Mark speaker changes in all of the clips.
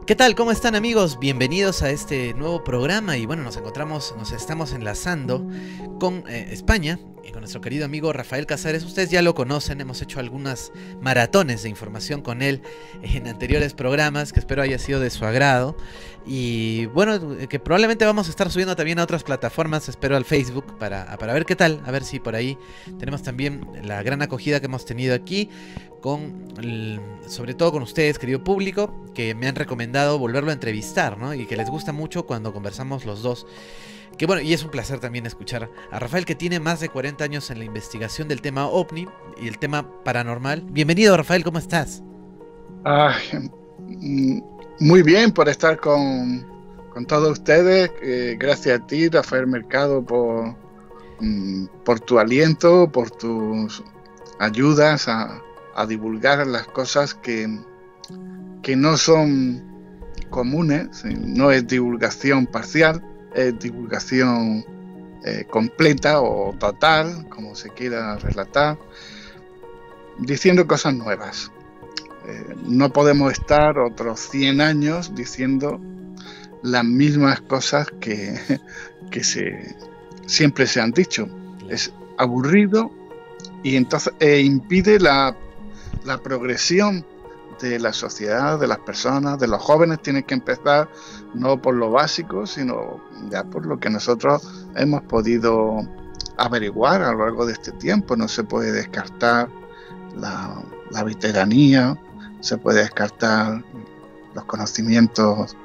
Speaker 1: ¿Qué tal? ¿Cómo están, amigos? Bienvenidos a este nuevo programa y bueno, nos estamos enlazando con España y con nuestro querido amigo Rafael Casares. Ustedes ya lo conocen, hemos hecho algunas maratones de información con él en anteriores programas que espero haya sido de su agrado y bueno, que probablemente vamos a estar subiendo también a otras plataformas, espero al Facebook para ver qué tal, a ver si por ahí tenemos también la gran acogida que hemos tenido aquí sobre todo con ustedes, querido público, que me han recomendado volverlo a entrevistar, ¿no? Y que les gusta mucho cuando conversamos los dos. Que bueno, y es un placer también escuchar a Rafael, que tiene más de 40 años en la investigación del tema OVNI y el tema paranormal. Bienvenido, Rafael, ¿cómo estás?
Speaker 2: Muy bien por estar con todos ustedes. Gracias a ti, Rafael Mercado, por tu aliento, por tus ayudas a divulgar las cosas que no son comunes. No es divulgación parcial, es divulgación completa o total, como se quiera relatar, diciendo cosas nuevas. No podemos estar otros 100 años diciendo las mismas cosas que siempre se han dicho. Es aburrido y entonces impide la progresión de la sociedad, de las personas, de los jóvenes. Tienen que empezar no por lo básico, sino ya por lo que nosotros hemos podido averiguar a lo largo de este tiempo. No se puede descartar la veteranía, se puede descartar los conocimientos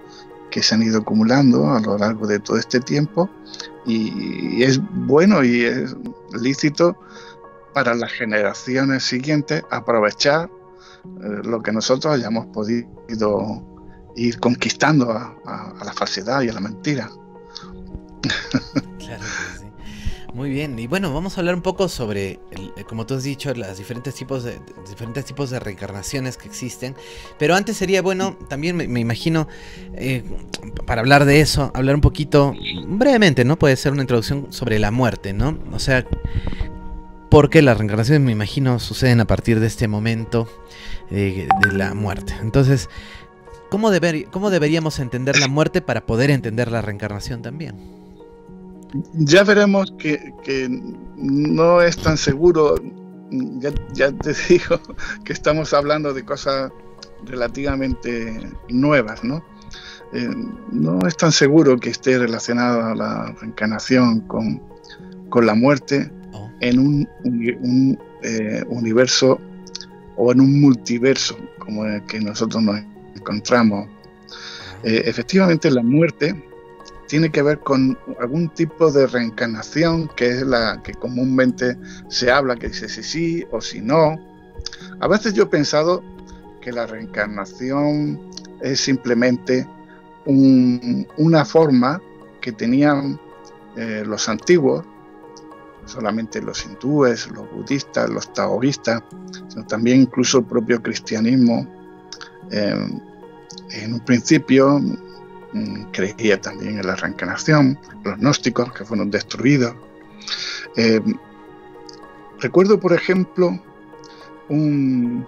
Speaker 2: que se han ido acumulando a lo largo de todo este tiempo, y es bueno y es lícito para las generaciones siguientes aprovechar lo que nosotros hayamos podido ir conquistando a la falsedad y a la mentira.
Speaker 1: Claro que sí. Muy bien, y bueno, vamos a hablar un poco sobre, como tú has dicho, los diferentes tipos de reencarnaciones que existen. Pero antes sería bueno, también me imagino, para hablar de eso, hablar un poquito, brevemente, ¿no? Puede ser una introducción sobre la muerte, ¿no? O sea, porque las reencarnaciones, me imagino, suceden a partir de este momento de la muerte. Entonces, ¿cómo deberíamos entender la muerte para poder entender la reencarnación también?
Speaker 2: Ya veremos que no es tan seguro. Ya te digo que estamos hablando de cosas relativamente nuevas, ¿no? No es tan seguro que esté relacionada la reencarnación con la muerte en un universo o en un multiverso como el que nosotros nos encontramos. Efectivamente, la muerte tiene que ver con algún tipo de reencarnación, que es la que comúnmente se habla, que dice sí o si no. A veces yo he pensado que la reencarnación es simplemente una forma que tenían los antiguos, solamente los hindúes, los budistas, los taoístas, sino también incluso el propio cristianismo. En un principio creía también en la reencarnación, los gnósticos, que fueron destruidos. Recuerdo, por ejemplo, un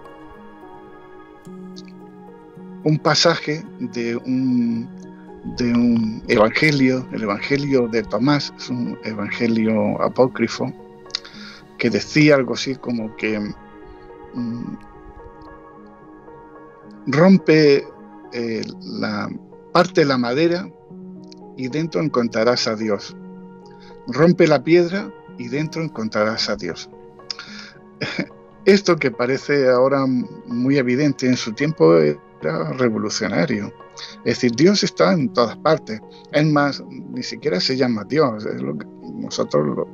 Speaker 2: pasaje de un evangelio, el evangelio de Tomás, es un evangelio apócrifo, que decía algo así como que rompe parte la madera y dentro encontrarás a Dios. Rompe la piedra y dentro encontrarás a Dios. Esto, que parece ahora muy evidente, en su tiempo era revolucionario. Es decir, Dios está en todas partes. Es más, ni siquiera se llama Dios. Es lo que nosotros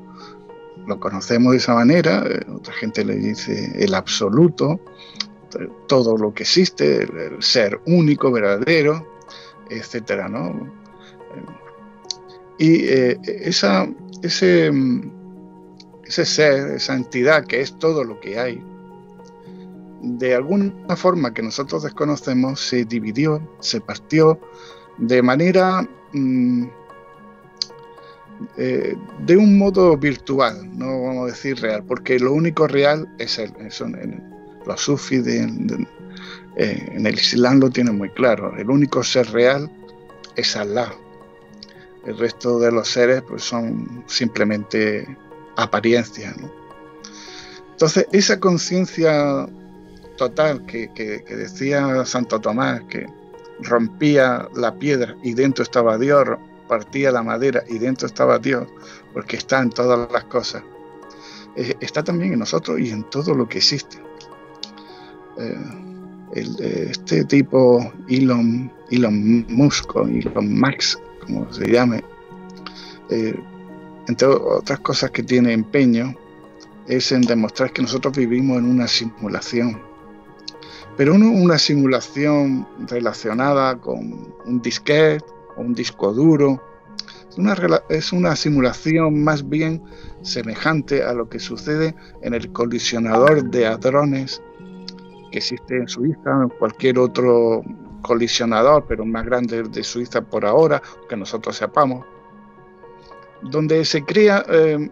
Speaker 2: lo conocemos de esa manera. Otra gente le dice el absoluto, todo lo que existe, el ser único, verdadero, etcétera, ¿no? Y ese ser, esa entidad que es todo lo que hay, de alguna forma que nosotros desconocemos, se dividió, se partió de manera de un modo virtual, no vamos a decir real, porque lo único real es él. Son los sufis En el Islam lo tiene muy claro, el único ser real es Allah. El resto de los seres pues son simplemente apariencias, ¿no? Entonces, esa conciencia total que decía Santo Tomás, que rompía la piedra y dentro estaba Dios, partía la madera y dentro estaba Dios, porque está en todas las cosas, está también en nosotros y en todo lo que existe. Este tipo, Elon Musk, o Elon Max, como se llame, entre otras cosas que tiene empeño, es en demostrar que nosotros vivimos en una simulación, pero no una simulación relacionada con un disquete o un disco duro. Es una simulación más bien semejante a lo que sucede en el colisionador de hadrones que existe en Suiza, o en cualquier otro colisionador, pero más grande de Suiza por ahora, que nosotros sepamos, donde se crean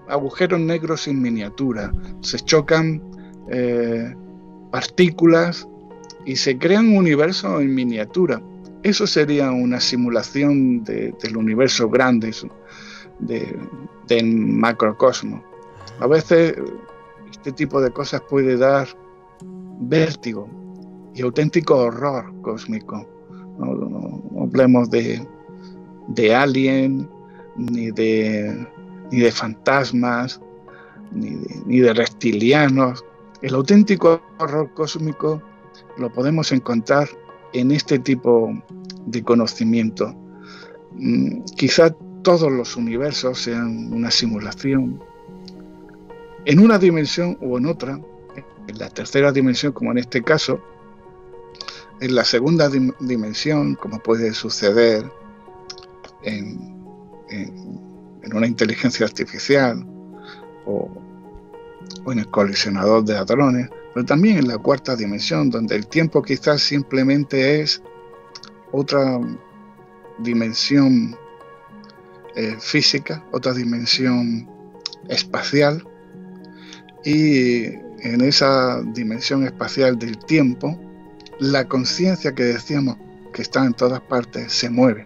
Speaker 2: agujeros negros en miniatura, se chocan partículas y se crean un universo en miniatura. Eso sería una simulación del universo grande, del macrocosmos. A veces este tipo de cosas puede dar vértigo y auténtico horror cósmico. No hablemos de alien, ni de fantasmas, ni de reptilianos. El auténtico horror cósmico lo podemos encontrar en este tipo de conocimiento. Quizá todos los universos sean una simulación, en una dimensión o en otra, en la tercera dimensión, como en este caso, en la segunda dimensión, como puede suceder en una inteligencia artificial o en el colisionador de hadrones, pero también en la cuarta dimensión, donde el tiempo quizás simplemente es otra dimensión física, otra dimensión espacial, y en esa dimensión espacial del tiempo, la conciencia que decíamos que está en todas partes se mueve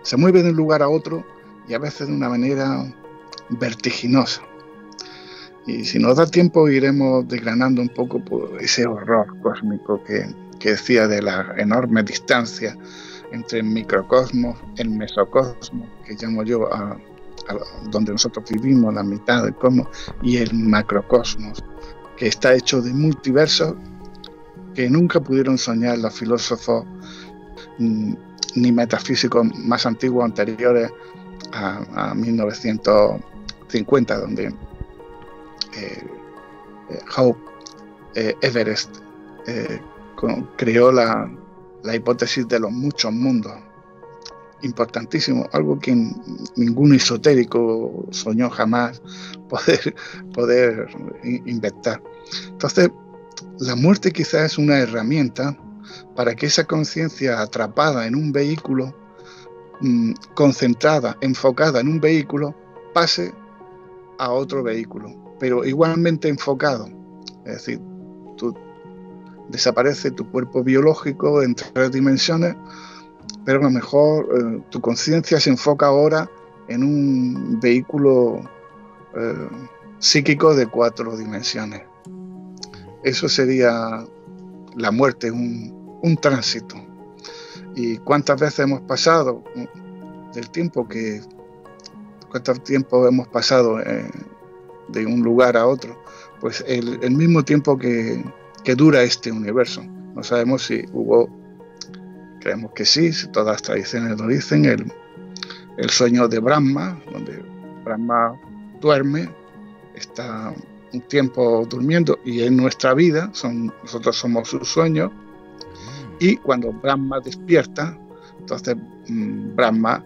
Speaker 2: de un lugar a otro y a veces de una manera vertiginosa. Y si nos da tiempo iremos desgranando un poco por ese horror cósmico que decía, de la enorme distancia entre el microcosmos, el mesocosmos, que llamo yo a donde nosotros vivimos, la mitad del cosmos, y el macrocosmos, que está hecho de multiversos que nunca pudieron soñar los filósofos ni metafísicos más antiguos, anteriores a 1950, donde Hope Everest creó la hipótesis de los muchos mundos. Importantísimo, algo que ningún esotérico soñó jamás poder inventar. Entonces, la muerte quizás es una herramienta para que esa conciencia atrapada en un vehículo, concentrada, enfocada en un vehículo, pase a otro vehículo, pero igualmente enfocado. Es decir, desaparece tu cuerpo biológico en 3 dimensiones, pero a lo mejor tu conciencia se enfoca ahora en un vehículo psíquico de 4 dimensiones. Eso sería la muerte, un tránsito. ¿Y cuántas veces hemos pasado cuánto tiempo hemos pasado de un lugar a otro? Pues el mismo tiempo que dura este universo. No sabemos si creemos que sí, si todas las tradiciones lo dicen, el sueño de Brahma, donde Brahma duerme, está un tiempo durmiendo, y en nuestra vida nosotros somos su sueño, y cuando Brahma despierta, entonces Brahma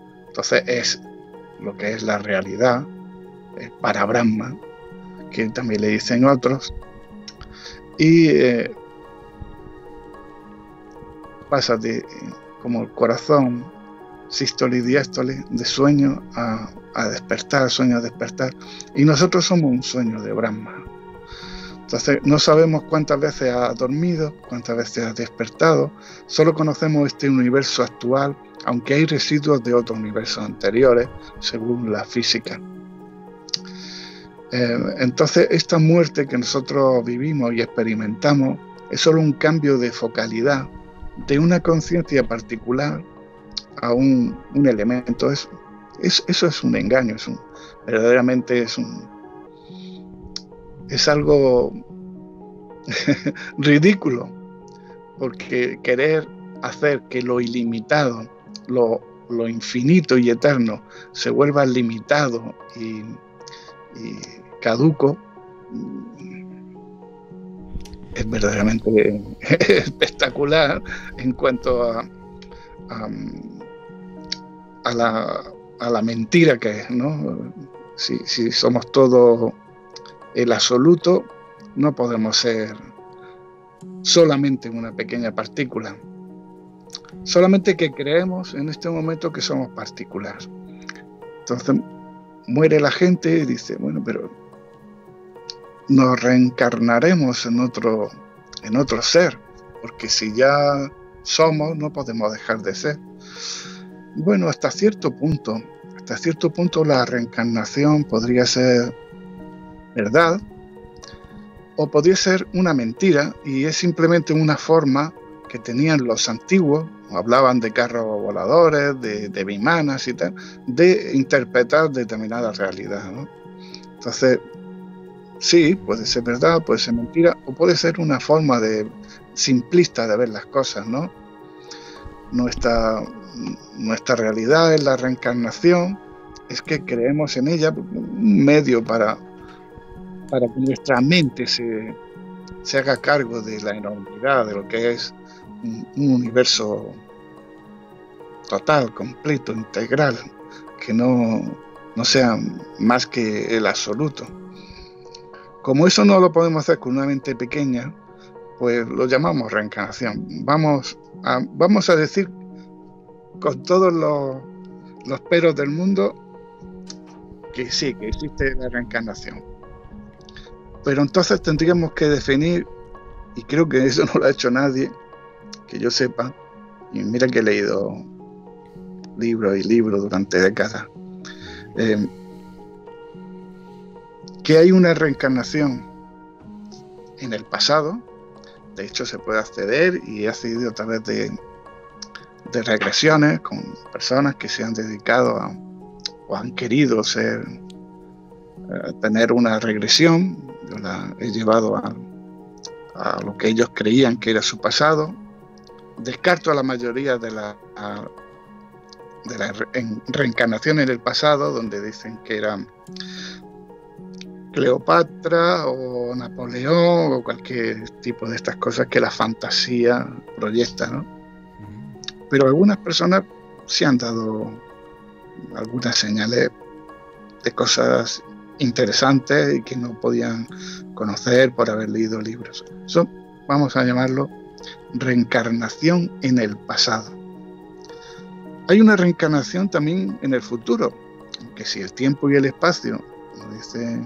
Speaker 2: es lo que es la realidad para Brahma, que también le dicen otros, y pasa como el corazón, sístole y diástole, de sueño a despertar, sueño a despertar, y nosotros somos un sueño de Brahma. Entonces no sabemos cuántas veces ha dormido, cuántas veces ha despertado, solo conocemos este universo actual, aunque hay residuos de otros universos anteriores, según la física. Entonces esta muerte que nosotros vivimos y experimentamos es solo un cambio de focalidad de una conciencia particular a un elemento. Eso es un engaño, verdaderamente es algo ridículo, porque querer hacer que lo ilimitado, lo infinito y eterno se vuelva limitado y caduco, es verdaderamente espectacular en cuanto a la mentira que es, ¿no? Si somos todo el absoluto, no podemos ser solamente una pequeña partícula. Solamente que creemos en este momento que somos particular. Entonces muere la gente y dice, bueno, pero nos reencarnaremos en otro ser, porque si ya somos, no podemos dejar de ser. Bueno, hasta cierto punto la reencarnación podría ser verdad, o podría ser una mentira, y es simplemente una forma que tenían los antiguos, hablaban de carros voladores, de vimanas y tal, de interpretar determinada realidad, ¿no? Entonces, sí, puede ser verdad, puede ser mentira, o puede ser una forma simplista de ver las cosas, ¿no? Nuestra realidad es la reencarnación, es que creemos en ella, un medio para que nuestra mente se haga cargo de la enormidad de lo que es un universo total, completo, integral, que no sea más que el absoluto. Como eso no lo podemos hacer con una mente pequeña, pues lo llamamos reencarnación. Vamos a decir con todos los peros del mundo que sí, que existe la reencarnación. Pero entonces tendríamos que definir, y creo que eso no lo ha hecho nadie, que yo sepa, y mira que he leído libros y libros durante décadas, que hay una reencarnación en el pasado. De hecho se puede acceder, y he accedido a través de regresiones con personas que se han dedicado o han querido tener una regresión. Yo la he llevado a lo que ellos creían que era su pasado. Descarto a la mayoría de las reencarnaciones en el pasado, donde dicen que eran Cleopatra o Napoleón o cualquier tipo de estas cosas que la fantasía proyecta, ¿no? Pero algunas personas sí han dado algunas señales de cosas interesantes y que no podían conocer por haber leído libros. Eso vamos a llamarlo reencarnación en el pasado. Hay una reencarnación también en el futuro, aunque si el tiempo y el espacio, como dice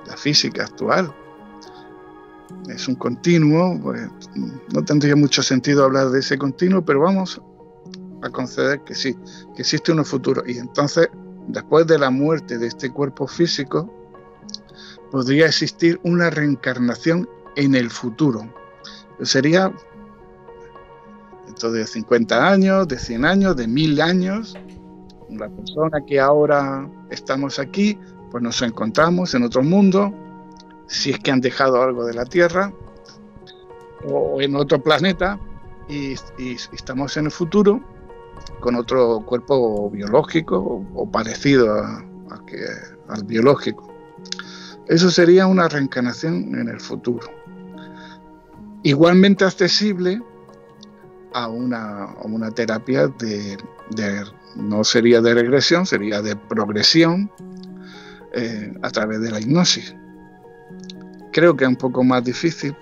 Speaker 2: la física actual, es un continuo, pues no tendría mucho sentido hablar de ese continuo, pero vamos a conceder que sí, que existe un futuro. Y entonces, después de la muerte de este cuerpo físico, podría existir una reencarnación en el futuro. Sería dentro de 50 años, de 100 años, de 1000 años, la persona que ahora estamos aquí, pues nos encontramos en otro mundo, si es que han dejado algo de la Tierra, o en otro planeta, y estamos en el futuro con otro cuerpo biológico o parecido al biológico. Eso sería una reencarnación en el futuro. Igualmente accesible a una terapia no sería de regresión, sería de progresión a través de la hipnosis. Creo que es un poco más difícil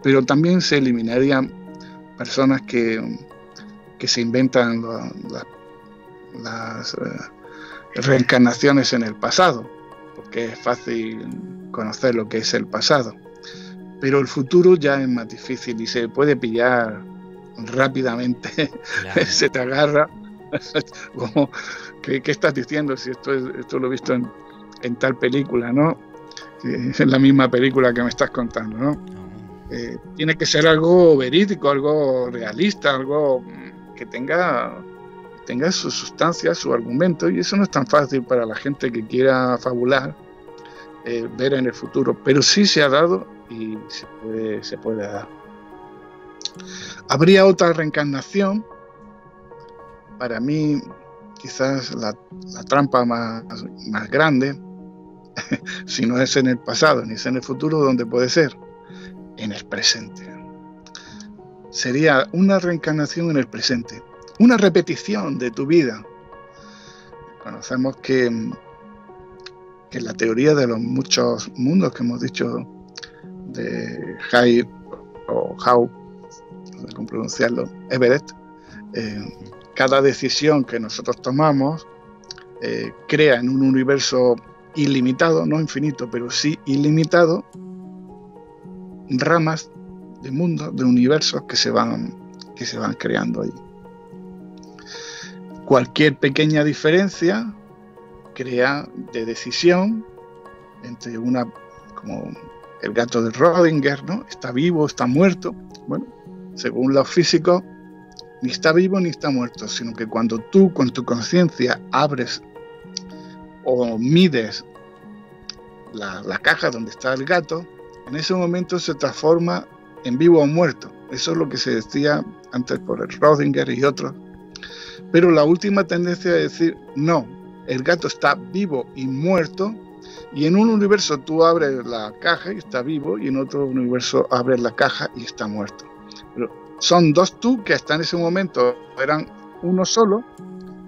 Speaker 2: pero también se eliminarían personas que se inventan las reencarnaciones en el pasado, porque es fácil conocer lo que es el pasado. Pero el futuro ya es más difícil y se puede pillar rápidamente. Claro. Se te agarra como, ¿qué estás diciendo? Si esto lo he visto en tal película, ¿no? Es la misma película que me estás contando, ¿no? Tiene que ser algo verídico, algo realista, algo que tenga su sustancia, su argumento, y eso no es tan fácil para la gente que quiera fabular, ver en el futuro, pero sí se ha dado y se puede dar. Habría otra reencarnación, para mí quizás la trampa más grande, si no es en el pasado ni es en el futuro, ¿dónde puede ser? En el presente. Sería una reencarnación en el presente, una repetición de tu vida. Conocemos que la teoría de los muchos mundos que hemos dicho, de How, no sé cómo pronunciarlo, Everett, cada decisión que nosotros tomamos crea en un universo ilimitado, no infinito, pero sí ilimitado, ramas de mundos, de universos que se van creando ahí. Cualquier pequeña diferencia crea de decisión entre como el gato de Schrödinger, ¿no? Está vivo, está muerto. Bueno, según los físicos, ni está vivo ni está muerto, sino que cuando tú con tu conciencia abres o mides la caja donde está el gato, en ese momento se transforma en vivo o muerto. Eso es lo que se decía antes por el Schrödinger y otros. Pero la última tendencia es decir, no, el gato está vivo y muerto, y en un universo tú abres la caja y está vivo, y en otro universo abres la caja y está muerto. Pero son dos tú que hasta en ese momento eran uno solo,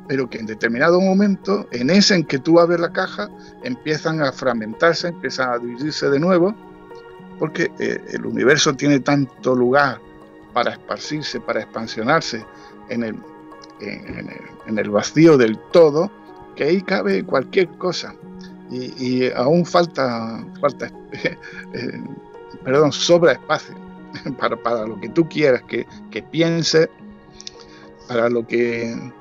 Speaker 2: pero que en determinado momento, en ese en que tú abres la caja, empiezan a fragmentarse, empiezan a dividirse de nuevo, porque el universo tiene tanto lugar para esparcirse, para expansionarse en el vacío del todo, que ahí cabe cualquier cosa. Y aún sobra espacio para lo que tú quieras que pienses, para lo que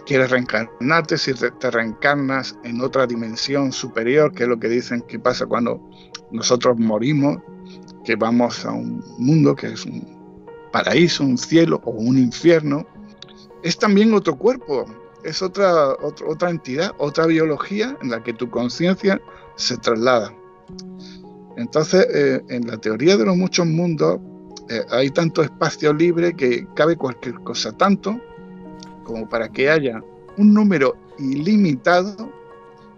Speaker 2: quieres reencarnarte, si te reencarnas en otra dimensión superior, que es lo que dicen que pasa cuando nosotros morimos, que vamos a un mundo que es un paraíso, un cielo o un infierno. Es también otro cuerpo, es otra entidad, otra biología en la que tu conciencia se traslada. Entonces, en la teoría de los muchos mundos, hay tanto espacio libre que cabe cualquier cosa, tanto como para que haya un número ilimitado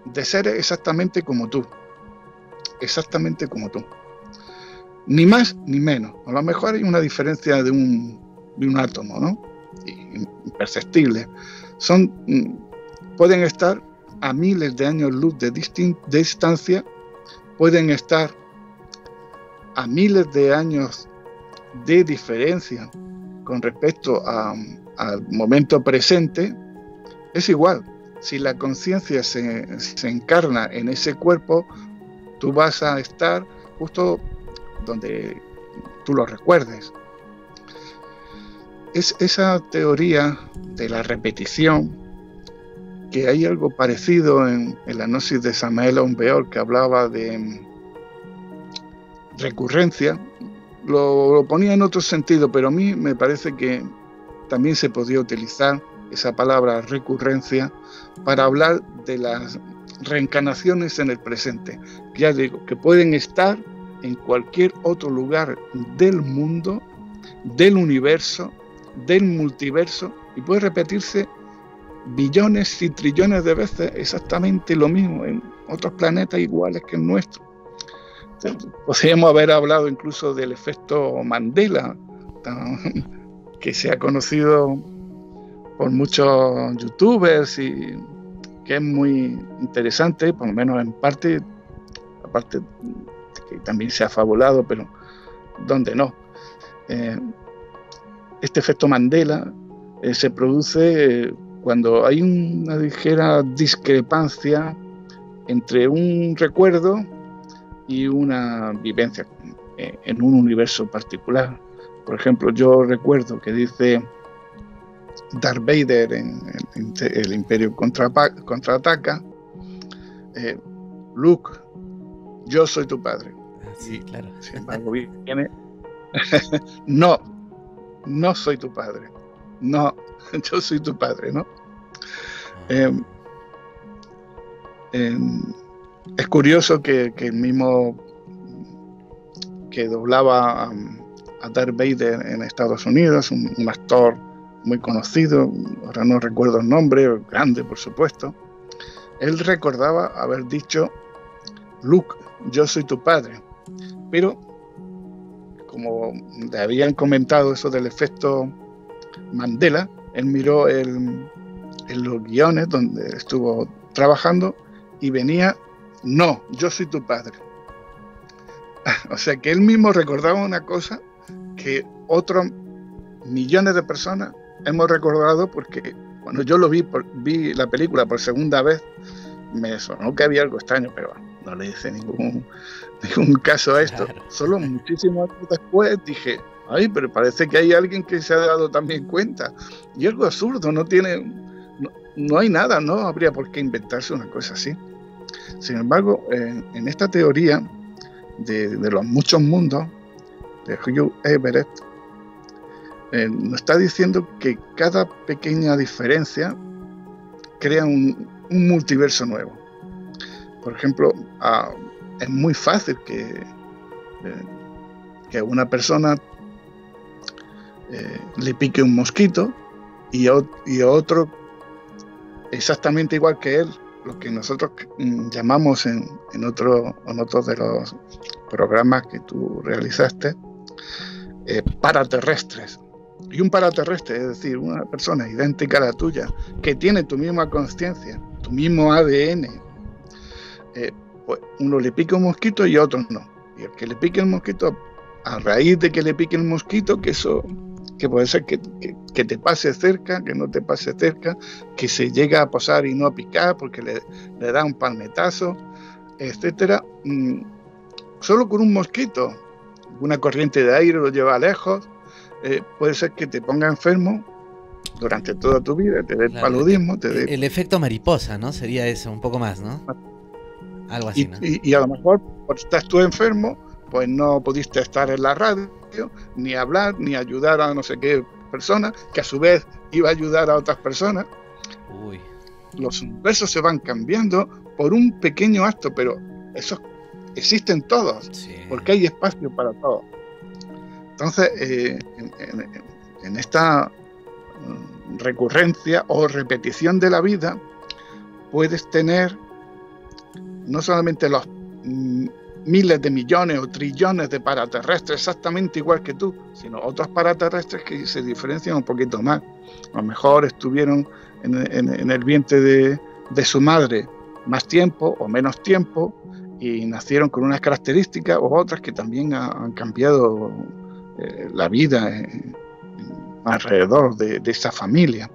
Speaker 2: de seres exactamente como tú. Exactamente como tú. Ni más ni menos. A lo mejor hay una diferencia de un átomo, ¿no? Imperceptible. Pueden estar a miles de años luz de distancia, pueden estar a miles de años de diferencia con respecto al momento presente. Es igual, si la conciencia se encarna en ese cuerpo, tú vas a estar justo donde tú lo recuerdes. Es esa teoría de la repetición, que hay algo parecido en la gnosis de Samael Aun Weor, que hablaba de recurrencia. Lo ponía en otro sentido, pero a mí me parece que también se podía utilizar esa palabra recurrencia para hablar de las reencarnaciones en el presente. Ya digo, que pueden estar en cualquier otro lugar del mundo, del universo, del multiverso, y puede repetirse billones y trillones de veces exactamente lo mismo en otros planetas iguales que el nuestro. Podríamos haber hablado incluso del efecto Mandela, que se ha conocido por muchos youtubers y que es muy interesante, por lo menos en parte, aparte que también se ha fabulado, pero donde no. Este efecto Mandela se produce cuando hay una ligera discrepancia entre un recuerdo y una vivencia en un universo particular. Por ejemplo, yo recuerdo que dice Darth Vader en El Imperio contraataca, Luke, yo soy tu padre.
Speaker 1: Sí, claro.
Speaker 2: Sin embargo, viene, no soy tu padre. No, yo soy tu padre, ¿no? Es curioso que el mismo que doblaba a Darth Vader en Estados Unidos, un actor muy conocido, ahora no recuerdo el nombre, grande por supuesto, él recordaba haber dicho, Luke, yo soy tu padre, pero como le habían comentado eso del efecto Mandela, él miró en los guiones donde estuvo trabajando y venía, no, yo soy tu padre. O sea que él mismo recordaba una cosa que otros millones de personas hemos recordado, porque cuando yo vi la película por segunda vez, me sonó que había algo extraño, pero no le hice ningún caso a esto. Claro. Solo muchísimos años después dije, ay, pero parece que hay alguien que se ha dado también cuenta. Y algo absurdo, no hay nada, no habría por qué inventarse una cosa así. Sin embargo, en esta teoría de los muchos mundos, de Hugh Everett, nos está diciendo que cada pequeña diferencia crea un multiverso nuevo. Por ejemplo, es muy fácil que a una persona le pique un mosquito y a otro exactamente igual que él, lo que nosotros llamamos en otros de los programas que tú realizaste, paraterrestres. Y un paraterrestre, es decir, una persona idéntica a la tuya, que tiene tu misma conciencia, tu mismo ADN, pues uno le pica un mosquito y a otro no. Y el que le pique el mosquito, a raíz de que le pique el mosquito, que puede ser que te pase cerca, que no te pase cerca, que se llega a posar y no a picar porque le da un palmetazo, etcétera. Solo con un mosquito, una corriente de aire lo lleva lejos, puede ser que te ponga enfermo durante toda tu vida, te dé paludismo.
Speaker 1: El efecto mariposa, ¿no? Sería eso, un poco más, ¿no? Algo así, ¿no?
Speaker 2: Y a lo mejor, porque estás tú enfermo, pues no pudiste estar en la radio, ni hablar, ni ayudar a no sé qué persona, que a su vez iba a ayudar a otras personas.
Speaker 1: Uy.
Speaker 2: Los universos se van cambiando por un pequeño acto, pero esos existen todos, sí, porque hay espacio para todos. Entonces, en esta recurrencia o repetición de la vida, puedes tener no solamente los miles de millones o trillones de paraterrestres exactamente igual que tú, sino otros paraterrestres que se diferencian un poquito más. A lo mejor estuvieron en el vientre de su madre más tiempo o menos tiempo y nacieron con unas características o otras que también han cambiado la vida alrededor de esa familia.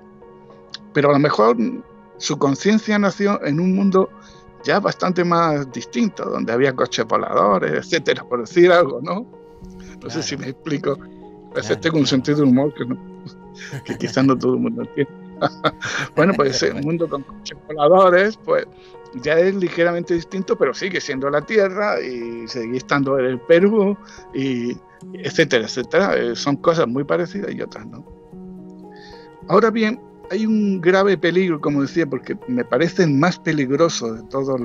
Speaker 2: Pero a lo mejor su conciencia nació en un mundo ya bastante más distinto, donde había coches voladores, etcétera, por decir algo, ¿no? No sé si me explico. A veces tengo un sentido de humor que quizás no todo el mundo entiende. Bueno, pues un mundo con coches voladores, pues ya es ligeramente distinto, pero sigue siendo la Tierra y sigue estando en el Perú, y etcétera, etcétera. Son cosas muy parecidas y otras no. Ahora bien, hay un grave peligro, como decía, porque me parece el más peligroso de todos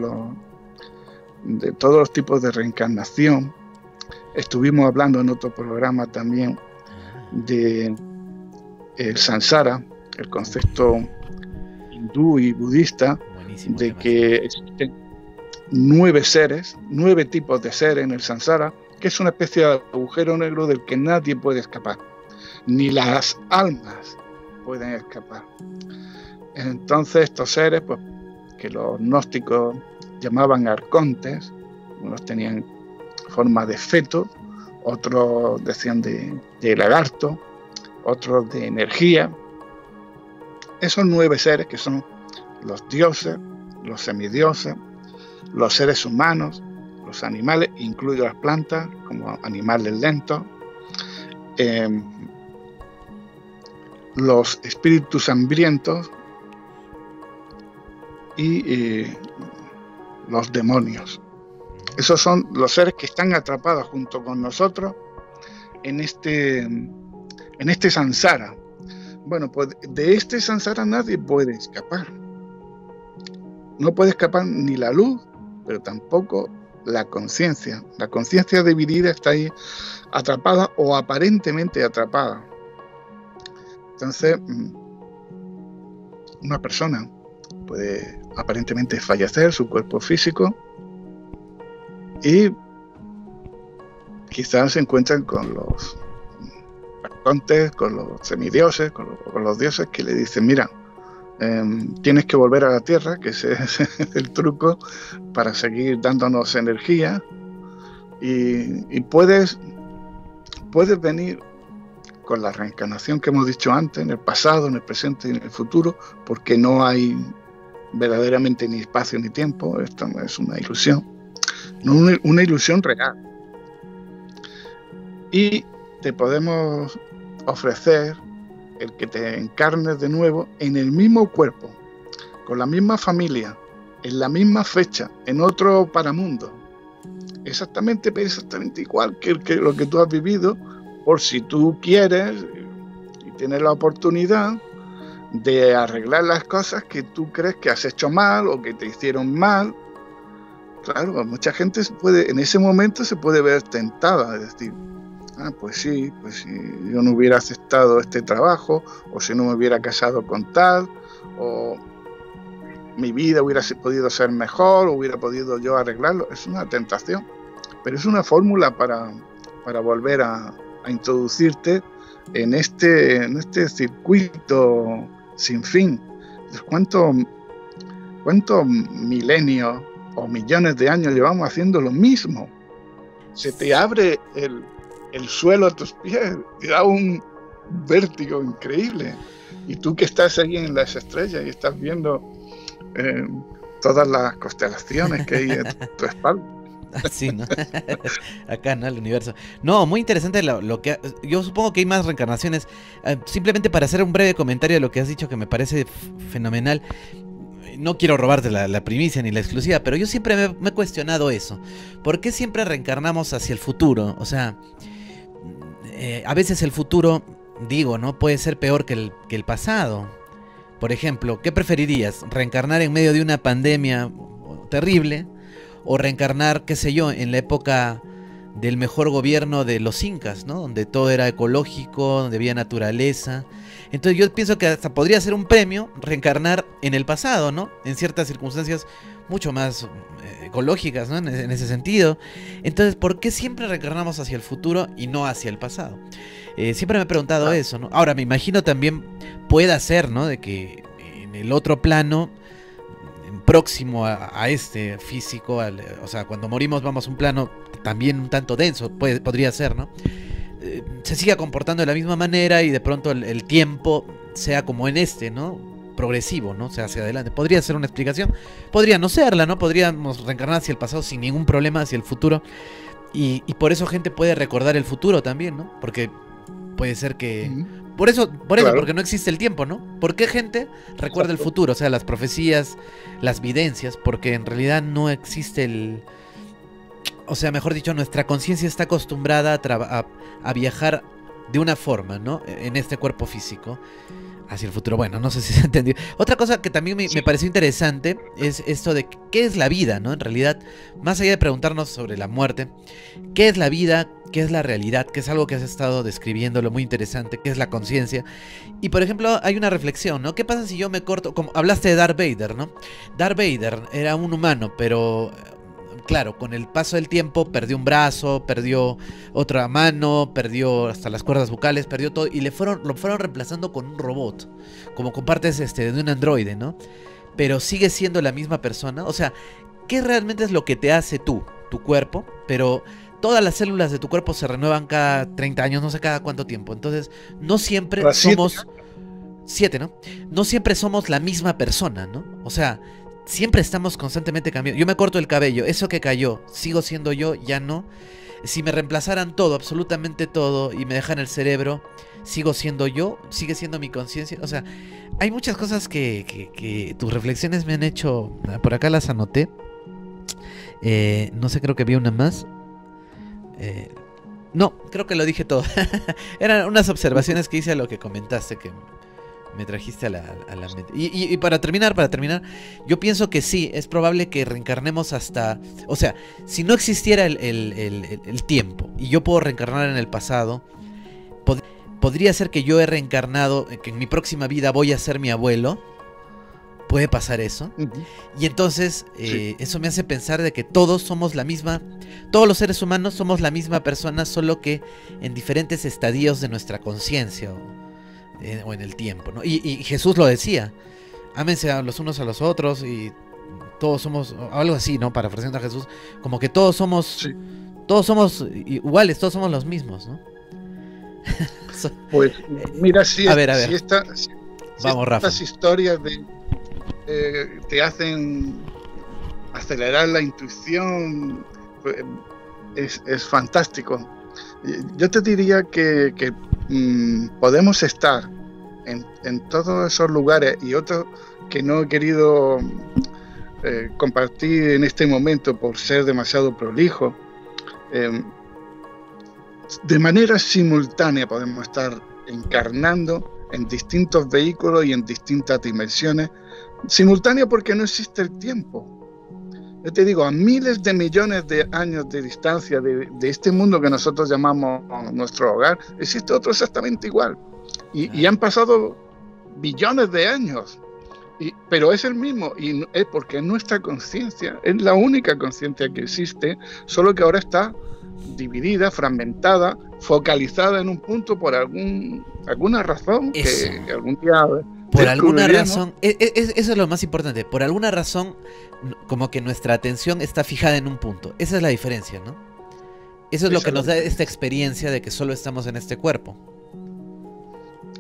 Speaker 2: los tipos de reencarnación. Estuvimos hablando en otro programa también de el samsara, el concepto hindú y budista, buenísimo, de que existen 9 tipos de seres en el samsara, que es una especie de agujero negro del que nadie puede escapar, ni las almas pueden escapar. Entonces estos seres, pues, que los gnósticos llamaban arcontes, unos tenían forma de feto, otros decían de lagarto, otros de energía. Esos 9 seres, que son los dioses, los semidioses, los seres humanos, los animales, incluyo las plantas, como animales lentos, los espíritus hambrientos y los demonios. Esos son los seres que están atrapados junto con nosotros en este samsara. Bueno, pues de este samsara nadie puede escapar. No puede escapar ni la luz, pero tampoco la conciencia. La conciencia dividida está ahí atrapada o aparentemente atrapada. Entonces, una persona puede aparentemente fallecer, su cuerpo físico, y quizás se encuentran con los arcontes, con los semidioses, con los dioses que le dicen, mira, tienes que volver a la tierra, que ese es el truco para seguir dándonos energía, y puedes venir con la reencarnación que hemos dicho antes, en el pasado, en el presente y en el futuro, porque no hay verdaderamente ni espacio ni tiempo. Esto no es una ilusión, no una ilusión real. Y te podemos ofrecer el que te encarnes de nuevo en el mismo cuerpo, con la misma familia, en la misma fecha, en otro paramundo, exactamente igual que lo que tú has vivido, por si tú quieres y tienes la oportunidad de arreglar las cosas que tú crees que has hecho mal o que te hicieron mal. Claro, mucha gente en ese momento se puede ver tentada, es decir, pues sí, yo no hubiera aceptado este trabajo, o si no me hubiera casado con tal, o mi vida hubiera podido ser mejor, o hubiera podido yo arreglarlo. Es una tentación, pero es una fórmula para volver a introducirte en este circuito sin fin. ¿Cuántos milenios o millones de años llevamos haciendo lo mismo? Se te abre el suelo a tus pies, te da un vértigo increíble. Y tú que estás ahí en las estrellas y estás viendo todas las constelaciones que hay en tu espalda.
Speaker 1: Así, ¿no? Acá, ¿no? El universo. No, muy interesante lo que... Yo supongo que hay más reencarnaciones. Simplemente para hacer un breve comentario de lo que has dicho, que me parece fenomenal. No quiero robarte la primicia ni la exclusiva, pero yo siempre me he cuestionado eso. ¿Por qué siempre reencarnamos hacia el futuro? O sea, a veces el futuro, digo, ¿no? Puede ser peor que el pasado. Por ejemplo, ¿qué preferirías? ¿Reencarnar en medio de una pandemia terrible? O reencarnar, qué sé yo, en la época del mejor gobierno de los incas, ¿no? Donde todo era ecológico, donde había naturaleza. Entonces yo pienso que hasta podría ser un premio reencarnar en el pasado, ¿no? En ciertas circunstancias mucho más ecológicas, ¿no? En ese sentido. Entonces, ¿por qué siempre reencarnamos hacia el futuro y no hacia el pasado? Siempre me he preguntado eso, ¿no? Ahora, me imagino también pueda ser, ¿no? De que en el otro plano, próximo a este físico, o sea, cuando morimos vamos a un plano también un tanto denso, podría ser, ¿no? Se siga comportando de la misma manera y de pronto el tiempo sea como en este, ¿no? Progresivo, ¿no? O sea, hacia adelante. Podría ser una explicación, podría no serla, ¿no? Podríamos reencarnar hacia el pasado sin ningún problema, hacia el futuro, y por eso gente puede recordar el futuro también, ¿no? Porque puede ser que... Por eso, claro. Porque no existe el tiempo, ¿no? ¿Por qué gente recuerda el futuro? O sea, las profecías, las videncias, porque en realidad no existe o sea, mejor dicho, nuestra conciencia está acostumbrada a viajar de una forma, ¿no? En este cuerpo físico hacia el futuro. Bueno, no sé si se entendió. Otra cosa que también me pareció interesante es esto de qué es la vida, ¿no? En realidad, más allá de preguntarnos sobre la muerte, ¿qué es la vida? ¿Qué es la realidad? Que es algo que has estado describiendo, lo muy interesante, ¿qué es la conciencia? Y por ejemplo, hay una reflexión, ¿no? ¿Qué pasa si yo me corto? Como hablaste de Darth Vader, ¿no? Darth Vader era un humano, pero claro, con el paso del tiempo perdió un brazo, perdió otra mano, perdió hasta las cuerdas vocales, perdió todo, y lo fueron reemplazando con un robot, como con partes de un androide, ¿no? Pero sigue siendo la misma persona. O sea, ¿qué realmente es lo que te hace tu cuerpo? Pero todas las células de tu cuerpo se renuevan cada 30 años, no sé cada cuánto tiempo. Entonces, no siempre somos... 7, ¿no? No siempre somos la misma persona, ¿no? O sea, siempre estamos constantemente cambiando. Yo me corto el cabello, eso que cayó, sigo siendo yo, ya no. Si me reemplazaran todo, absolutamente todo, y me dejan el cerebro, sigo siendo yo, sigue siendo mi conciencia. O sea, hay muchas cosas que tus reflexiones me han hecho. Por acá las anoté. No sé, creo que vi una más. No, creo que lo dije todo. Eran unas observaciones que hice a lo que comentaste, que me trajiste a la mente. Y para terminar, yo pienso que sí, es probable que reencarnemos hasta... O sea, si no existiera el tiempo y yo puedo reencarnar en el pasado, podría ser que yo he reencarnado, que en mi próxima vida voy a ser mi abuelo. Puede pasar eso. Y entonces eso me hace pensar de que todos somos la misma, todos los seres humanos somos la misma persona, solo que en diferentes estadios de nuestra conciencia o en el tiempo, ¿no? Y Jesús lo decía, ámense a los unos a los otros y todos somos, algo así, ¿no? Parafraseando a Jesús, como que todos somos iguales, todos somos los mismos, ¿no?
Speaker 2: Pues mira, si
Speaker 1: a ver.
Speaker 2: Vamos, Rafa. Estas historias te hacen acelerar la intuición, es fantástico. Yo te diría que podemos estar en todos esos lugares, y otros que no he querido compartir en este momento por ser demasiado prolijo. De manera simultánea podemos estar encarnando en distintos vehículos y en distintas dimensiones. Simultánea porque no existe el tiempo. Yo te digo, a miles de millones de años de distancia de este mundo que nosotros llamamos nuestro hogar, existe otro exactamente igual. Y han pasado billones de años. Pero es el mismo, y es porque es nuestra conciencia, es la única conciencia que existe, solo que ahora está dividida, fragmentada, focalizada en un punto por alguna razón.
Speaker 1: Eso.
Speaker 2: Que algún día...
Speaker 1: Por alguna razón, eso es lo más importante, por alguna razón como que nuestra atención está fijada en un punto. Esa es la diferencia, ¿no? Eso es lo que nos da esta experiencia de que solo estamos en este cuerpo.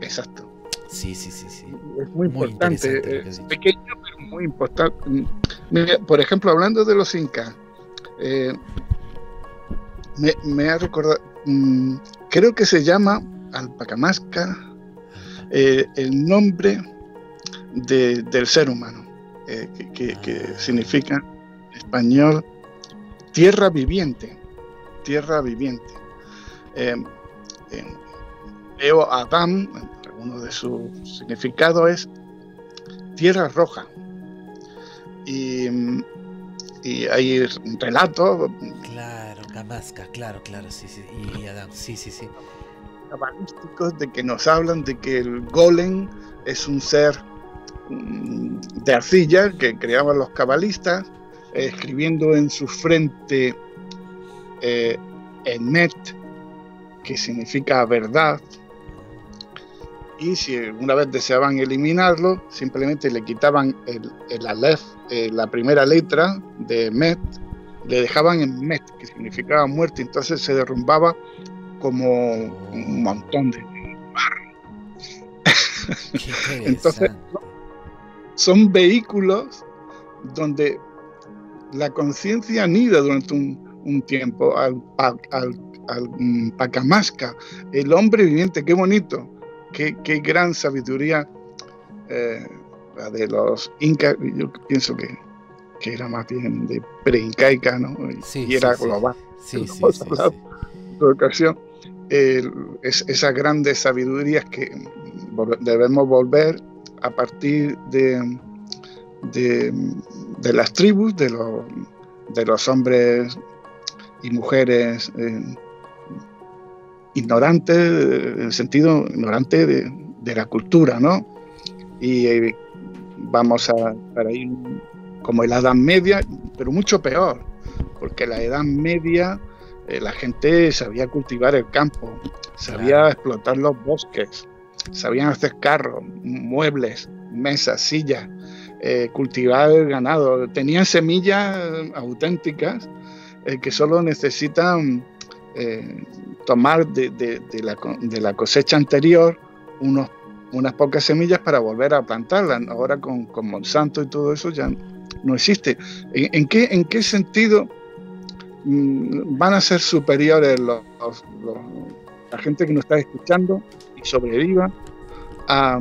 Speaker 2: Exacto.
Speaker 1: Sí.
Speaker 2: Es muy importante, es pequeño pero muy importante. Mira, por ejemplo, hablando de los incas, me ha recordado, creo que se llama Alpacamasca, el nombre del ser humano, que significa en español tierra viviente. Adam, uno de sus significados es tierra roja, y hay relatos,
Speaker 1: claro, Camasca, claro, sí, y Adam, sí,
Speaker 2: cabalísticos, de que nos hablan de que el golem es un ser de arcilla que creaban los cabalistas, escribiendo en su frente Emet, que significa verdad, y si una vez deseaban eliminarlo, simplemente le quitaban el alef, la primera letra de Emet, le dejaban en Met, que significaba muerte, entonces se derrumbaba como un montón de barro. Entonces son vehículos donde la conciencia anida durante un tiempo al Pacamasca, el hombre viviente. Qué bonito, qué gran sabiduría la de los incas. Yo pienso que era más bien de pre-incaica, ¿no? Y era global.
Speaker 1: Sí.
Speaker 2: En ocasión, esas grandes sabidurías que debemos volver a partir de las tribus, de los hombres y mujeres ignorantes, en el sentido ignorante de la cultura, ¿no? Y vamos para ir como la Edad Media, pero mucho peor, porque la Edad Media la gente sabía cultivar el campo, sabía explotar los bosques, sabían hacer carros, muebles, mesas, sillas, cultivar el ganado, tenían semillas auténticas que solo necesitan tomar de la cosecha anterior unas pocas semillas para volver a plantarlas. Ahora con Monsanto y todo eso ya no existe. En qué sentido van a ser superiores la gente que nos está escuchando y sobreviva a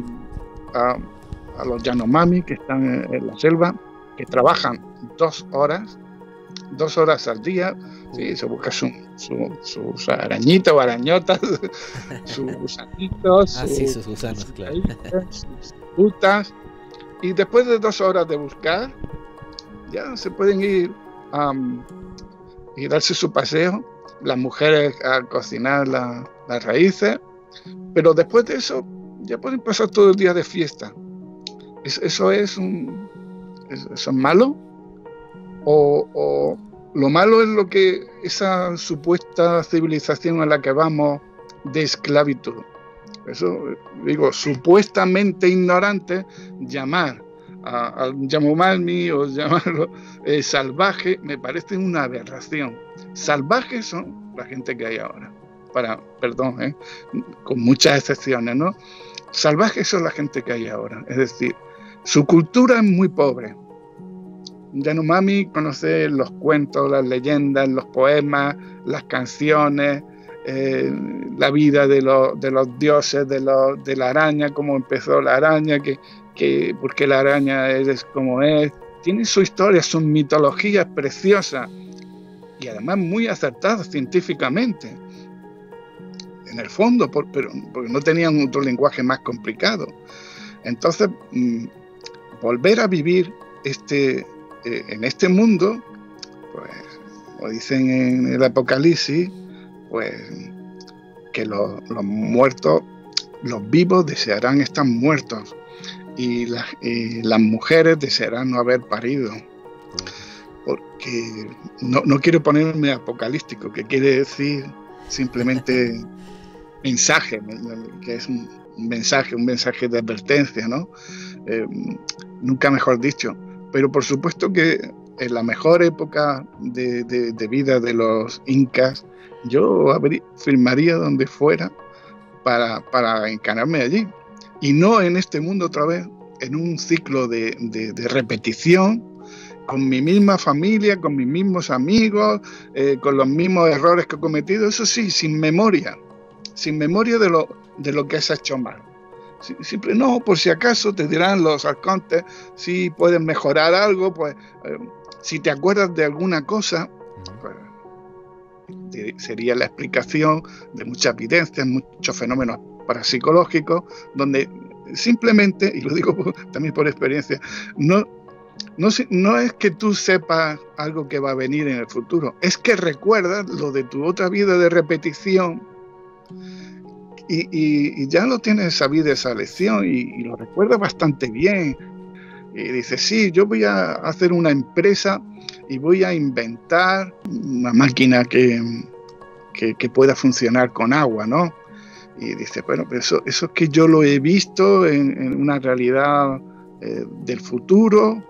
Speaker 2: los Yanomami que están en la selva, que trabajan 2 horas al día, ¿sí? Se busca sus arañitas o arañotas, sus gusanitos,
Speaker 1: sus gusanos, claro.
Speaker 2: Sus frutas, y después de 2 horas de buscar, ya se pueden ir y darse su paseo, las mujeres a cocinar las raíces, pero después de eso ya pueden pasar todo el día de fiesta. ¿Eso es malo? ¿O lo malo es lo que esa supuesta civilización a la que vamos de esclavitud? Eso, digo, supuestamente ignorante, llamar al Yanomami o llamarlo salvaje, me parece una aberración. Salvajes son la gente que hay ahora, perdón, con muchas excepciones, ¿no? Salvajes son la gente que hay ahora, es decir, su cultura es muy pobre. Yanomami conoce los cuentos, las leyendas, los poemas, las canciones, la vida de los dioses, de la araña, cómo empezó la araña, por qué la araña es como es. Tiene su historia, sus mitologías preciosas y además muy acertadas científicamente. En el fondo, porque no tenían otro lenguaje más complicado. Entonces, volver a vivir en este mundo, pues, como dicen en el Apocalipsis, pues que los muertos, los vivos desearán estar muertos y las mujeres desearán no haber parido. Porque no quiero ponerme apocalíptico, que quiere decir simplemente mensaje, que es un mensaje de advertencia, ¿no? Nunca mejor dicho. Pero por supuesto que en la mejor época de vida de los incas, yo firmaría donde fuera para encarnarme allí. Y no en este mundo otra vez, en un ciclo de repetición, con mi misma familia, con mis mismos amigos, con los mismos errores que he cometido, eso sí, sin memoria de lo que has hecho mal. Siempre no, por si acaso te dirán los arcontes, si puedes mejorar algo, pues si te acuerdas de alguna cosa, pues, sería la explicación de muchas evidencias, muchos fenómenos parapsicológicos, donde simplemente, y lo digo también por experiencia, no es que tú sepas algo que va a venir en el futuro, es que recuerdas lo de tu otra vida de repetición y ya lo tienes sabido esa lección y lo recuerdas bastante bien. Y dices, sí, yo voy a hacer una empresa y voy a inventar una máquina que pueda funcionar con agua, ¿no? Y dices, bueno, pero eso es que yo lo he visto en una realidad del futuro.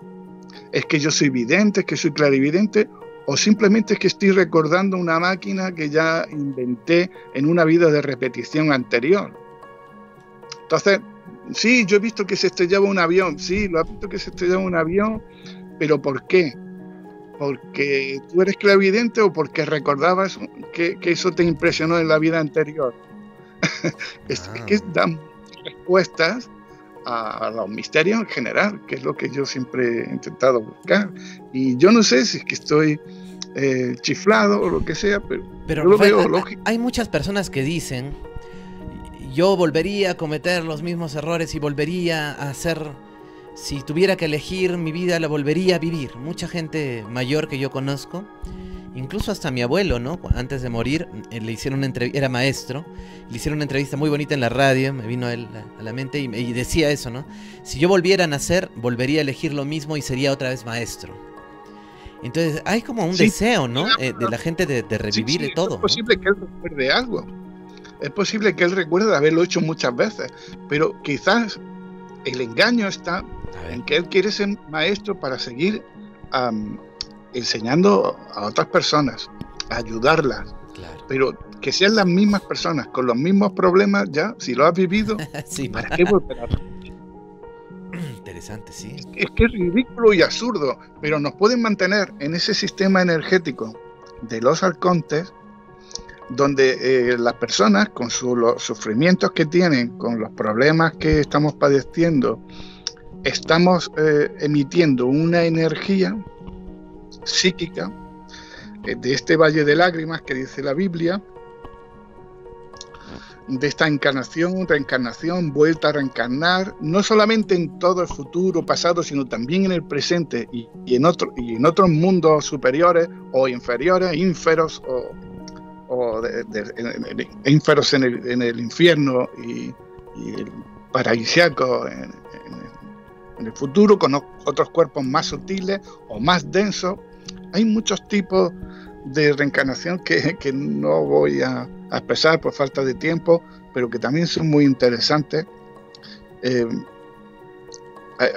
Speaker 2: ¿Es que yo soy vidente, es que soy clarividente? ¿O simplemente es que estoy recordando una máquina que ya inventé en una vida de repetición anterior? Entonces, sí, yo he visto que se estrellaba un avión, sí, lo has visto que se estrellaba un avión, pero ¿por qué? ¿Porque tú eres clarividente o porque recordabas que eso te impresionó en la vida anterior? Es que dan respuestas a los misterios en general, que es lo que yo siempre he intentado buscar. Y yo no sé si es que estoy chiflado o lo que sea, pero yo lo veo lógico.
Speaker 1: Hay muchas personas que dicen, yo volvería a cometer los mismos errores y volvería a hacer, si tuviera que elegir mi vida, la volvería a vivir. Mucha gente mayor que yo conozco, incluso hasta mi abuelo, ¿no? Antes de morir, le hicieron una entrevista, era maestro, le hicieron una entrevista muy bonita en la radio, me vino a él a la mente y decía eso, ¿no? Si yo volviera a nacer, volvería a elegir lo mismo y sería otra vez maestro. Entonces hay como un deseo, ¿no? De la gente de revivir todo.
Speaker 2: Es posible, ¿no?, que él recuerde algo. Es posible que él recuerde haberlo hecho muchas veces, pero quizás el engaño está en que él quiere ser maestro para seguir enseñando a otras personas, a ayudarlas. Claro. Pero que sean las mismas personas con los mismos problemas, ya, si lo has vivido, sí, ¿para qué volver a repetir?
Speaker 1: interesante, sí.
Speaker 2: Es que es ridículo y absurdo, pero nos pueden mantener en ese sistema energético de los arcontes, donde las personas, con los sufrimientos que tienen, con los problemas que estamos padeciendo, estamos emitiendo una energía psíquica de este valle de lágrimas que dice la Biblia, de esta encarnación, reencarnación, vuelta a reencarnar, no solamente en todo el futuro, pasado, sino también en el presente y en otros mundos superiores o inferiores, ínferos ínferos en el infierno y el paradisíaco en el futuro, con otros cuerpos más sutiles o más densos. Hay muchos tipos de reencarnación que no voy a expresar por falta de tiempo, pero que también son muy interesantes.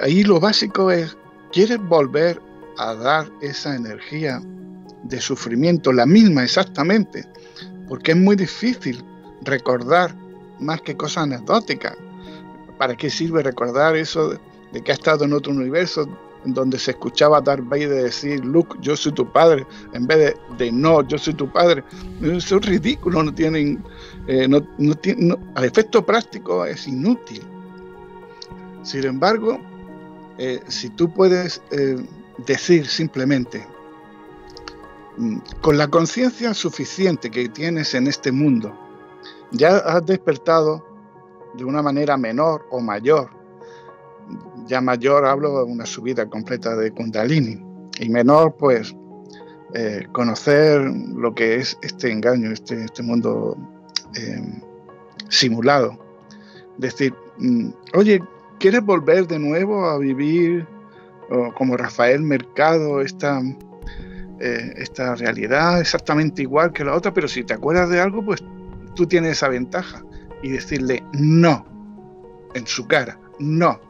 Speaker 2: Ahí lo básico es, ¿quieres volver a dar esa energía de sufrimiento, la misma exactamente? Porque es muy difícil recordar más que cosas anecdóticas. ¿Para qué sirve recordar eso de que ha estado en otro universo en donde se escuchaba a Darth Vader decir, Luke, yo soy tu padre, en vez de no, yo soy tu padre? Eso es ridículo, no tienen, al efecto práctico es inútil. Sin embargo, si tú puedes decir simplemente, con la conciencia suficiente que tienes en este mundo, ya has despertado de una manera menor o mayor. Ya mayor hablo de una subida completa de Kundalini, y menor pues conocer lo que es este engaño, este mundo simulado. Decir, oye, ¿quieres volver de nuevo a vivir como Rafael Mercado esta realidad exactamente igual que la otra? Pero si te acuerdas de algo, pues tú tienes esa ventaja, y decirle no en su cara. No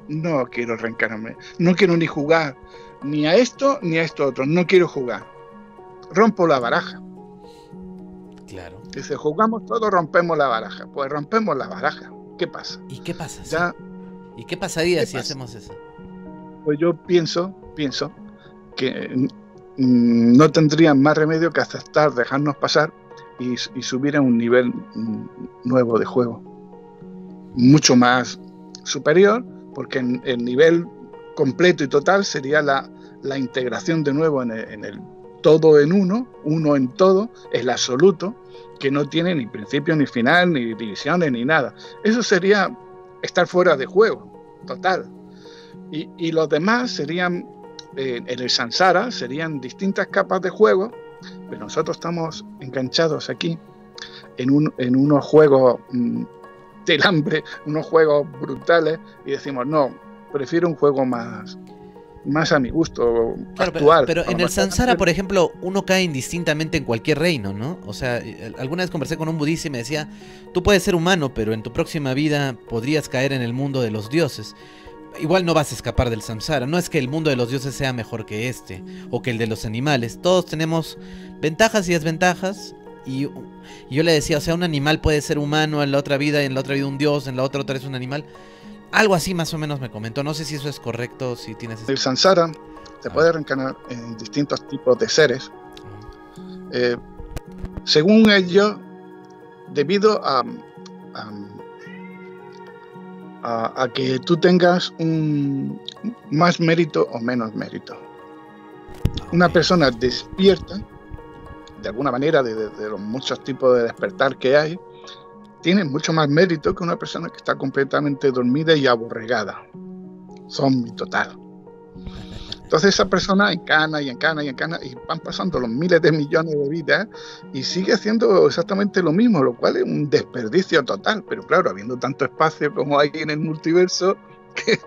Speaker 2: quiero reencarnarme, no quiero ni jugar ni a esto ni a esto otro, no quiero jugar. Rompo la baraja.
Speaker 1: Claro.
Speaker 2: Dice, jugamos todos, rompemos la baraja. Pues rompemos la baraja. ¿Qué pasa?
Speaker 1: ¿Y qué pasa?
Speaker 2: Ya,
Speaker 1: ¿y qué pasaría
Speaker 2: ¿qué
Speaker 1: si
Speaker 2: pasa?
Speaker 1: hacemos eso?
Speaker 2: Pues yo pienso que no tendrían más remedio que aceptar, dejarnos pasar y subir a un nivel nuevo de juego. Mucho más superior, porque el nivel completo y total sería la integración de nuevo en el todo en uno en todo, el absoluto, que no tiene ni principio ni final, ni divisiones, ni nada. Eso sería estar fuera de juego, total. Y los demás serían, en el samsara, serían distintas capas de juego, pero nosotros estamos enganchados aquí en unos juegos del hambre, unos juegos brutales, y decimos, no, prefiero un juego más a mi gusto,
Speaker 1: claro,
Speaker 2: actual.
Speaker 1: Pero en el samsara, por ejemplo, uno cae indistintamente en cualquier reino, ¿no? O sea, alguna vez conversé con un budista y me decía, tú puedes ser humano, pero en tu próxima vida podrías caer en el mundo de los dioses. Igual no vas a escapar del samsara. No es que el mundo de los dioses sea mejor que este, o que el de los animales. Todos tenemos ventajas y desventajas. Y yo le decía, o sea, un animal puede ser humano en la otra vida un dios, en la otra vez un animal. Algo así más o menos me comentó. No sé si eso es correcto, si tienes...
Speaker 2: El samsara se puede reencarnar en distintos tipos de seres. Según ellos, debido a que tú tengas más mérito o menos mérito. Una persona despierta, de alguna manera, de los muchos tipos de despertar que hay, tiene mucho más mérito que una persona que está completamente dormida y aborregada. Zombie total. Entonces esa persona encana y van pasando los miles de millones de vidas y sigue haciendo exactamente lo mismo, lo cual es un desperdicio total. Pero claro, habiendo tanto espacio como hay en el multiverso,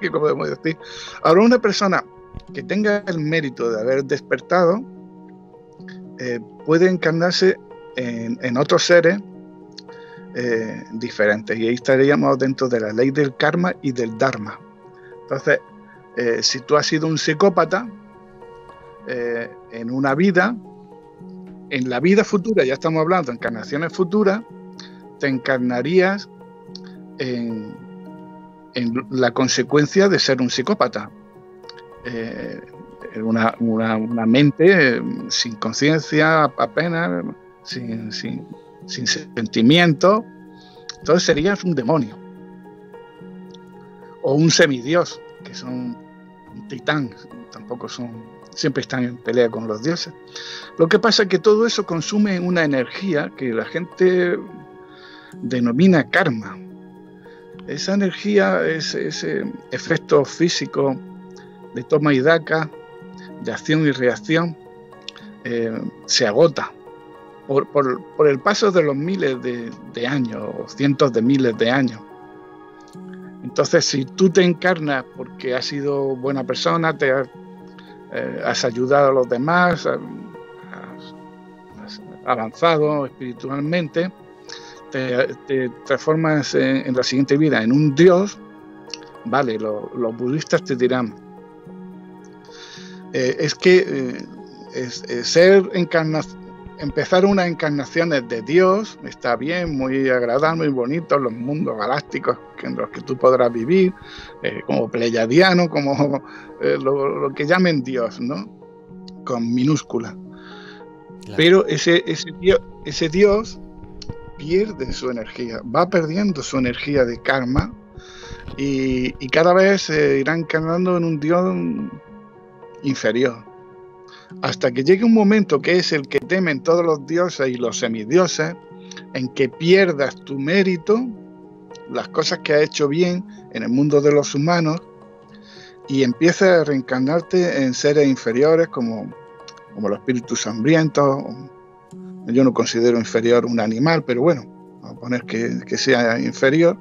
Speaker 2: ¿qué podemos decir? Ahora, una persona que tenga el mérito de haber despertado puede encarnarse en otros seres diferentes, y ahí estaríamos dentro de la ley del karma y del dharma. Entonces, si tú has sido un psicópata en una vida, en la vida futura, ya estamos hablando de encarnaciones futuras, te encarnarías en en la consecuencia de ser un psicópata. Una mente sin conciencia apenas, sin sentimiento. Entonces serías un demonio o un semidios, que son un titán, tampoco son, siempre están en pelea con los dioses. Lo que pasa es que todo eso consume una energía que la gente denomina karma. Esa energía, ese efecto físico de toma y daca, de acción y reacción, se agota por el paso de los miles de años o cientos de miles de años. Entonces, si tú te encarnas porque has sido buena persona, has ayudado a los demás, has avanzado espiritualmente, te transformas en la siguiente vida en un dios, vale, los budistas te dirán, empezar unas encarnaciones de Dios está bien, muy agradable, muy bonito, los mundos galácticos en los que tú podrás vivir, como pleyadiano, como lo que llamen Dios, ¿no? Con minúscula. Claro. Pero ese Dios pierde su energía, va perdiendo su energía de karma y cada vez se irá encarnando en un Dios inferior. Hasta que llegue un momento que es el que temen todos los dioses y los semidioses, en que pierdas tu mérito, las cosas que has hecho bien en el mundo de los humanos, y empieces a reencarnarte en seres inferiores como los espíritus hambrientos. Yo no considero inferior un animal, pero bueno, vamos a poner que sea inferior.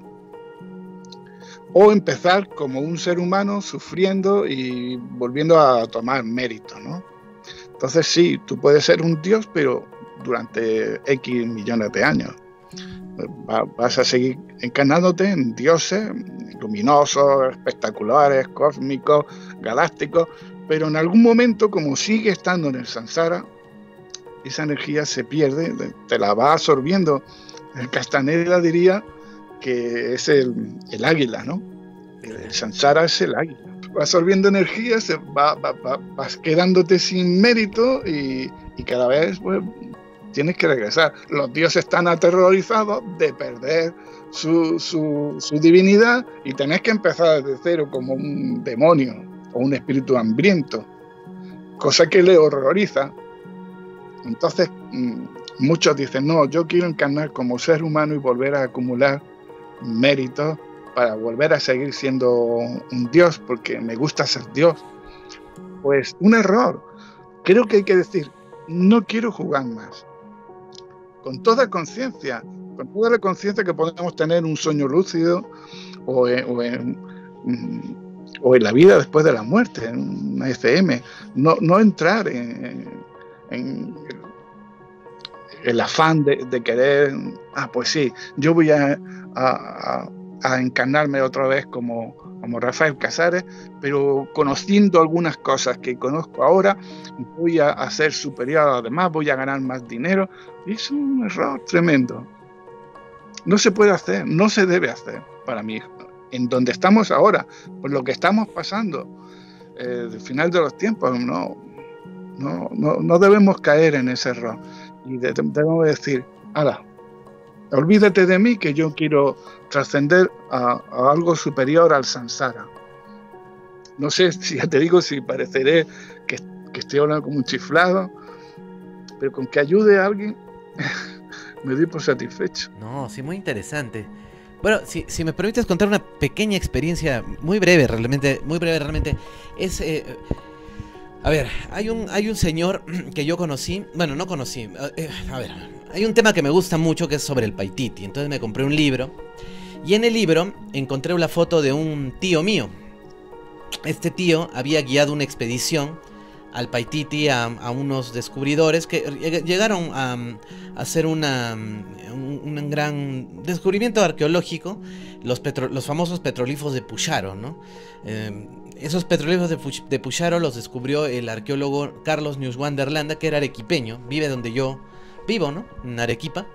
Speaker 2: O empezar como un ser humano sufriendo y volviendo a tomar mérito, ¿no? Entonces sí, tú puedes ser un dios, pero durante X millones de años. Vas a seguir encarnándote en dioses luminosos, espectaculares, cósmicos, galácticos, pero en algún momento, como sigue estando en el samsara, esa energía se pierde, te la va absorbiendo. El Castaneda diría que es el águila, ¿no? El samsara es el águila. Va absorbiendo energía, vas quedándote sin mérito y cada vez pues, tienes que regresar. Los dioses están aterrorizados de perder su divinidad y tenés que empezar desde cero como un demonio o un espíritu hambriento, cosa que le horroriza. Entonces muchos dicen, no, yo quiero encarnar como ser humano y volver a acumular méritos para volver a seguir siendo un dios, porque me gusta ser dios. Pues un error. Creo que hay que decir, no quiero jugar más. Con toda conciencia, con toda la conciencia que podemos tener un sueño lúcido o en la vida después de la muerte, en una FM. No entrar en el afán de querer, pues sí, yo voy a encarnarme otra vez como Rafael Casares, pero conociendo algunas cosas que conozco ahora, voy a ser superior a los demás, voy a ganar más dinero. Es un error tremendo. No se puede hacer, no se debe hacer, para mí. En donde estamos ahora, por lo que estamos pasando, del final de los tiempos, no debemos caer en ese error. Y debemos decir, ala, olvídate de mí, que yo quiero trascender a algo superior al samsara. No sé si ya te digo, si pareceré que estoy hablando como un chiflado, pero con que ayude a alguien me doy por satisfecho.
Speaker 1: No, sí, muy interesante. Bueno, si me permites contar una pequeña experiencia muy breve realmente, es... a ver, hay un señor que yo conocí, bueno, no conocí, a ver, hay un tema que me gusta mucho que es sobre el Paititi, entonces me compré un libro y en el libro encontré una foto de un tío mío. Este tío había guiado una expedición al Paititi a unos descubridores que llegaron a hacer un gran descubrimiento arqueológico, los famosos petroglifos de Pujaro, ¿no? Esos petroglifos de Pujaro los descubrió el arqueólogo Carlos Neuswander Landa, que era arequipeño, vive donde yo vivo, ¿no? En Arequipa.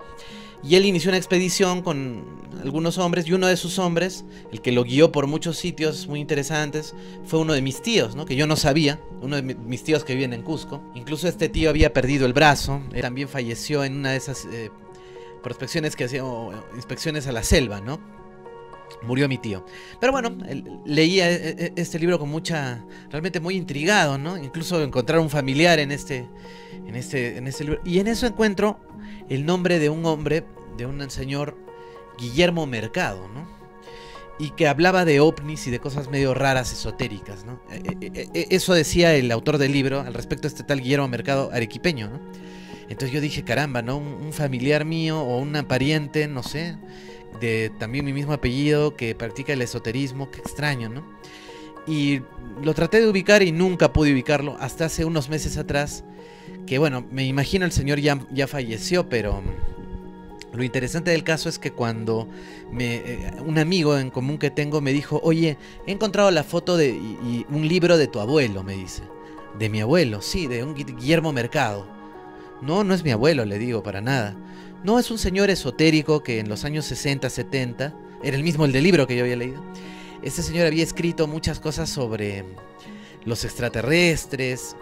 Speaker 1: Y él inició una expedición con algunos hombres, y uno de sus hombres, el que lo guió por muchos sitios muy interesantes, fue uno de mis tíos, ¿no? Que yo no sabía, uno de mis tíos que viven en Cusco. Incluso este tío había perdido el brazo, él también falleció en una de esas prospecciones que hacían, o inspecciones a la selva, ¿no? Murió mi tío. Pero bueno, leía este libro con realmente muy intrigado, ¿no? Incluso encontrar un familiar en este libro. Y en eso encuentro el nombre de un hombre, de un señor Guillermo Mercado, ¿no? Y que hablaba de ovnis y de cosas medio raras, esotéricas, ¿no? Eso decía el autor del libro al respecto de este tal Guillermo Mercado arequipeño, ¿no? Entonces yo dije, caramba, ¿no? Un familiar mío o una pariente, no sé, de también mi mismo apellido que practica el esoterismo, qué extraño, ¿no? Y lo traté de ubicar y nunca pude ubicarlo hasta hace unos meses atrás, que bueno, me imagino el señor ya falleció, pero lo interesante del caso es que cuando un amigo en común que tengo me dijo, oye, he encontrado la foto y un libro de tu abuelo, me dice. ¿De mi abuelo? Sí, de un Guillermo Mercado. No, no es mi abuelo, le digo, para nada. No, es un señor esotérico que en los años 60, 70, era el mismo el del libro que yo había leído. Este señor había escrito muchas cosas sobre los extraterrestres,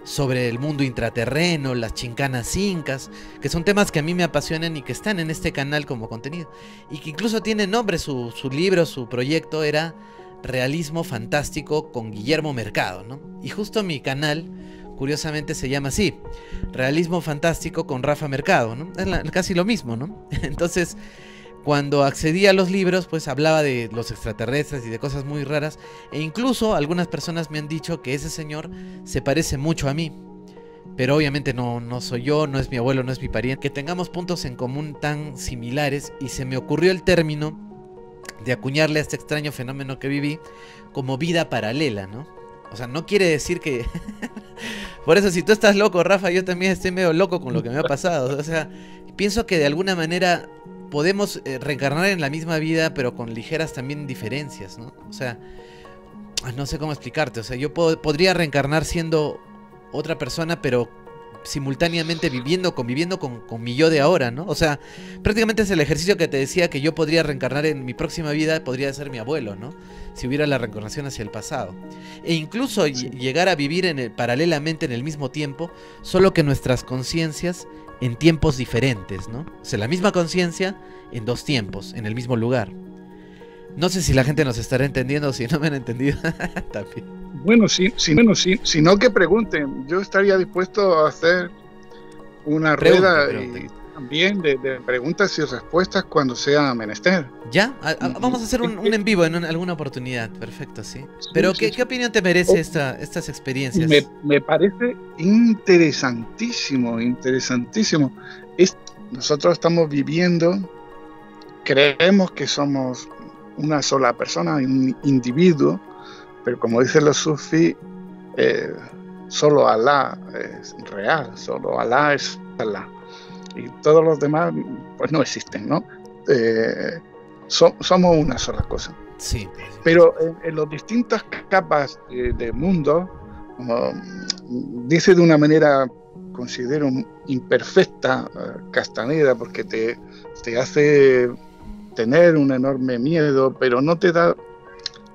Speaker 1: sobre el mundo intraterreno, las chincanas incas, que son temas que a mí me apasionan y que están en este canal como contenido. Y que incluso tiene nombre, su libro, su proyecto era Realismo Fantástico con Guillermo Mercado, ¿no? Y justo mi canal, curiosamente, se llama así, Realismo Fantástico con Rafa Mercado, ¿no? Es casi lo mismo, ¿no? Entonces, cuando accedí a los libros, pues hablaba de los extraterrestres y de cosas muy raras. E incluso algunas personas me han dicho que ese señor se parece mucho a mí. Pero obviamente no soy yo, no es mi abuelo, no es mi pariente. Que tengamos puntos en común tan similares. Y se me ocurrió el término de acuñarle a este extraño fenómeno que viví como vida paralela, ¿no? O sea, no quiere decir que... Por eso, si tú estás loco, Rafa, yo también estoy medio loco con lo que me ha pasado. O sea, pienso que de alguna manera podemos reencarnar en la misma vida, pero con ligeras también diferencias, ¿no? O sea, no sé cómo explicarte. O sea, yo podría reencarnar siendo otra persona, pero simultáneamente conviviendo con mi yo de ahora, ¿no? O sea, prácticamente es el ejercicio que te decía, que yo podría reencarnar en mi próxima vida, podría ser mi abuelo, ¿no? Si hubiera la reencarnación hacia el pasado. E incluso llegar a vivir paralelamente en el mismo tiempo, solo que nuestras conciencias en tiempos diferentes, ¿no? O sea, la misma conciencia en dos tiempos, en el mismo lugar. No sé si la gente nos estará entendiendo o si no me han entendido también.
Speaker 2: Bueno, si no, que pregunten. Yo estaría dispuesto a hacer una rueda también de preguntas y respuestas cuando sea menester.
Speaker 1: ¿Ya? Vamos a hacer un en vivo en alguna oportunidad. Perfecto, sí. Pero ¿qué opinión te merece estas experiencias?
Speaker 2: Me parece interesantísimo. Nosotros estamos viviendo, creemos que somos una sola persona, un individuo, pero como dicen los sufis, solo Alá es real, solo Alá es Alá. Y todos los demás, pues no existen, ¿no? Somos una sola cosa.
Speaker 1: Sí.
Speaker 2: Pero en las distintas capas del mundo, dice de una manera, considero imperfecta, Castaneda, porque te hace tener un enorme miedo, pero no te da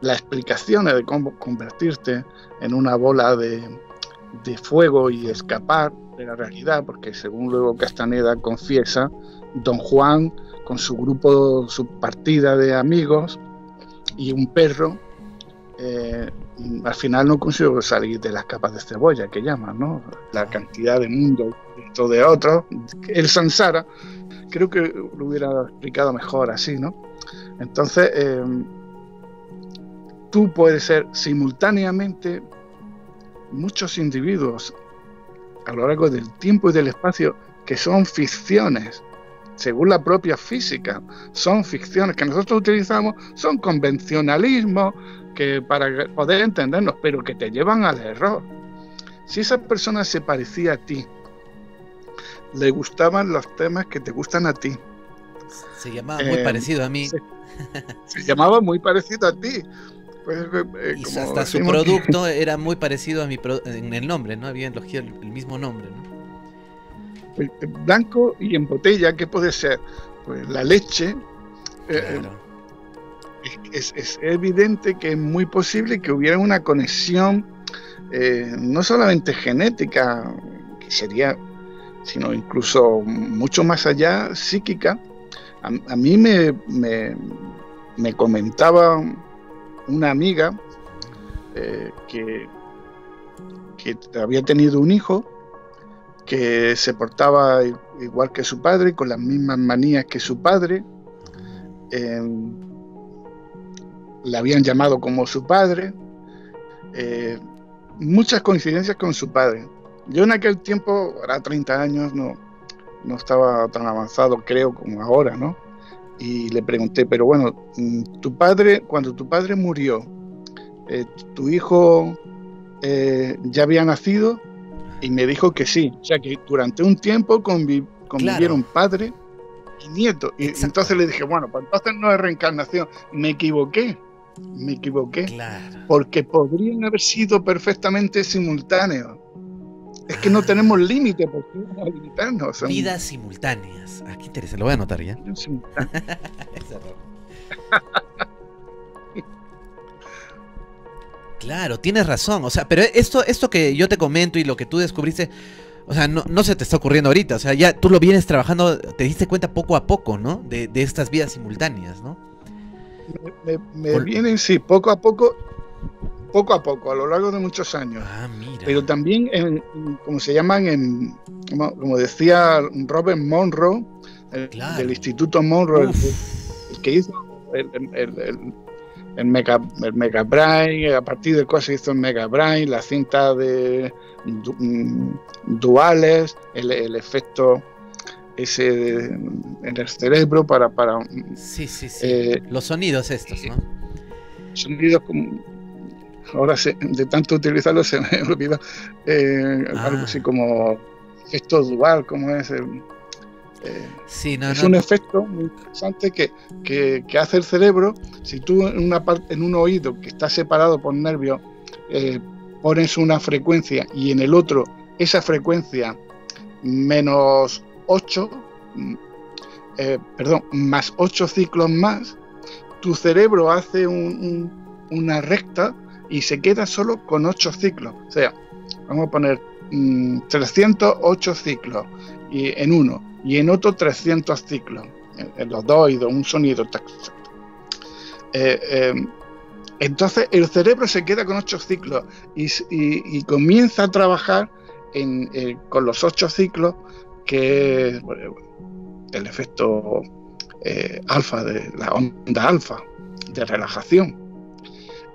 Speaker 2: las explicaciones de cómo convertirte en una bola de fuego y escapar de la realidad, porque según luego Castaneda confiesa, Don Juan con su grupo, su partida de amigos y un perro, al final no consiguió salir de las capas de cebolla que llaman, ¿no? La cantidad de mundo dentro de otro, el samsara, creo que lo hubiera explicado mejor así, ¿no? Entonces, tú puedes ser simultáneamente muchos individuos a lo largo del tiempo y del espacio que son ficciones, según la propia física, son ficciones que nosotros utilizamos, son convencionalismos que para poder entendernos, pero que te llevan al error. Si esa persona se parecía a ti, le gustaban los temas que te gustan a ti,
Speaker 1: se llamaba muy parecido a mí.
Speaker 2: Se llamaba muy parecido a ti. Pues,
Speaker 1: y hasta su producto era muy parecido a en el nombre, ¿no? Había elegido el mismo nombre, ¿no?
Speaker 2: blanco y en botella, ¿qué puede ser? Pues la leche.
Speaker 1: Claro.
Speaker 2: Es evidente que es muy posible que hubiera una conexión no solamente genética, que sería, sino incluso mucho más allá, psíquica. A mí me comentaba una amiga que había tenido un hijo que se portaba igual que su padre, con las mismas manías que su padre. Le habían llamado como su padre, muchas coincidencias con su padre. Yo en aquel tiempo, ahora 30 años, no estaba tan avanzado, creo, como ahora, ¿no? Y le pregunté, pero bueno, tu padre, cuando tu padre murió, ¿tu hijo ya había nacido? Y me dijo que sí, o sea que durante un tiempo convivieron padre y nieto. Y entonces le dije, bueno, pues entonces no es reencarnación. Me equivoqué, claro, porque podrían haber sido perfectamente simultáneos. Es que no tenemos límite, porque no limitarnos. Son
Speaker 1: vidas simultáneas. Aquí interesa, lo voy a anotar ya. Claro, tienes razón. O sea, pero esto que yo te comento y lo que tú descubriste, o sea, no se te está ocurriendo ahorita. O sea, ya tú lo vienes trabajando, te diste cuenta poco a poco, ¿no? De estas vidas simultáneas, ¿no?
Speaker 2: Me vienen, sí, poco a poco, a lo largo de muchos años.
Speaker 1: Ah, mira.
Speaker 2: Pero también, como se llaman, como decía Robert Monroe,
Speaker 1: claro,
Speaker 2: del Instituto Monroe, el que hizo el Mega Brain, a partir de cosas hizo el Mega Brain, la cinta de duales, el efecto ese en el cerebro para
Speaker 1: sí. Los sonidos estos, ¿no?
Speaker 2: Sonidos como, ahora de tanto utilizarlo se me olvida, algo así como efecto dual, como es es un efecto muy interesante que hace el cerebro. Si tú en un oído que está separado por nervios pones una frecuencia y en el otro esa frecuencia menos 8, más 8 ciclos más, tu cerebro hace una recta y se queda solo con 8 ciclos. O sea, vamos a poner 308 ciclos en uno y en otro 300 ciclos, en los dos oídos, un sonido. Entonces el cerebro se queda con 8 ciclos y comienza a trabajar con los 8 ciclos, que es el efecto alfa, de la onda alfa, de relajación.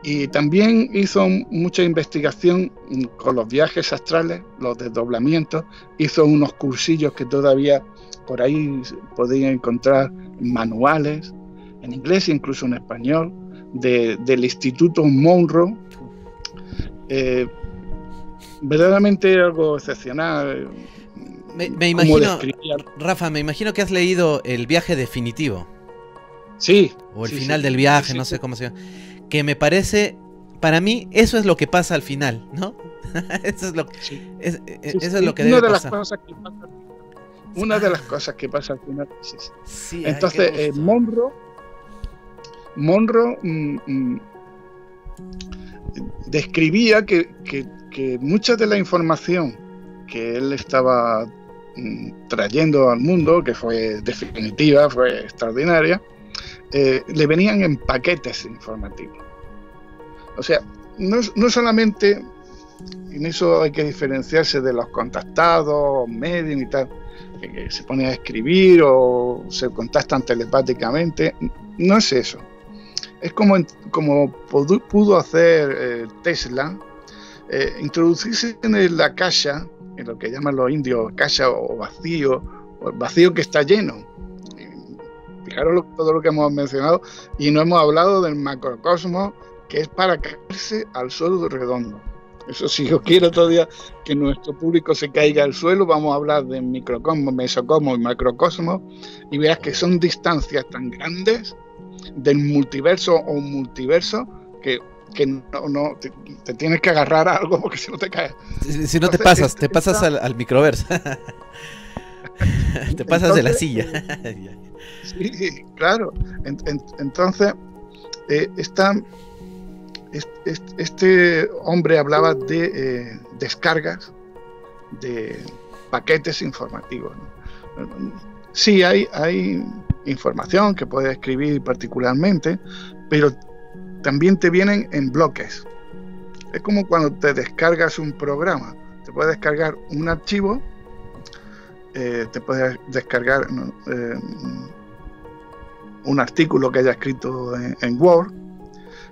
Speaker 2: Y también hizo mucha investigación con los viajes astrales, los desdoblamientos. Hizo unos cursillos que todavía por ahí podían encontrar, manuales en inglés e incluso en español, del Instituto Monroe. Verdaderamente algo excepcional.
Speaker 1: Me imagino, Rafa, me imagino que has leído El viaje definitivo.
Speaker 2: Sí.
Speaker 1: O el final del viaje, no sé cómo se llama. Que me parece, para mí, eso es lo que pasa al final, ¿no? Eso es lo que debe pasar.
Speaker 2: Una de las cosas que pasa al final. Sí. Entonces, Monroe describía que mucha de la información que él estaba trayendo al mundo, que fue definitiva, fue extraordinaria, le venían en paquetes informativos. O sea, no solamente, en eso hay que diferenciarse de los contactados, medium y tal, que se ponen a escribir o se contactan telepáticamente. No es eso. Es como pudo hacer Tesla, introducirse en la akasha, en lo que llaman los indios akasha o el vacío que está lleno. Fijaros todo lo que hemos mencionado y no hemos hablado del macrocosmos, que es para caerse al suelo redondo. Eso, si yo quiero todavía que nuestro público se caiga al suelo, vamos a hablar de microcosmos, mesocosmos y macrocosmos, y verás que son distancias tan grandes del multiverso o un multiverso que no te tienes que agarrar a algo, porque si no te caes.
Speaker 1: Si no te pasas al microverso. Te pasas de la silla.
Speaker 2: Sí, claro. Entonces, este hombre hablaba de descargas de paquetes informativos, ¿no? Sí, hay información que puedes escribir particularmente, pero también te vienen en bloques. Es como cuando te descargas un programa. Te puedes descargar un archivo, te puedes descargar un artículo que haya escrito en Word,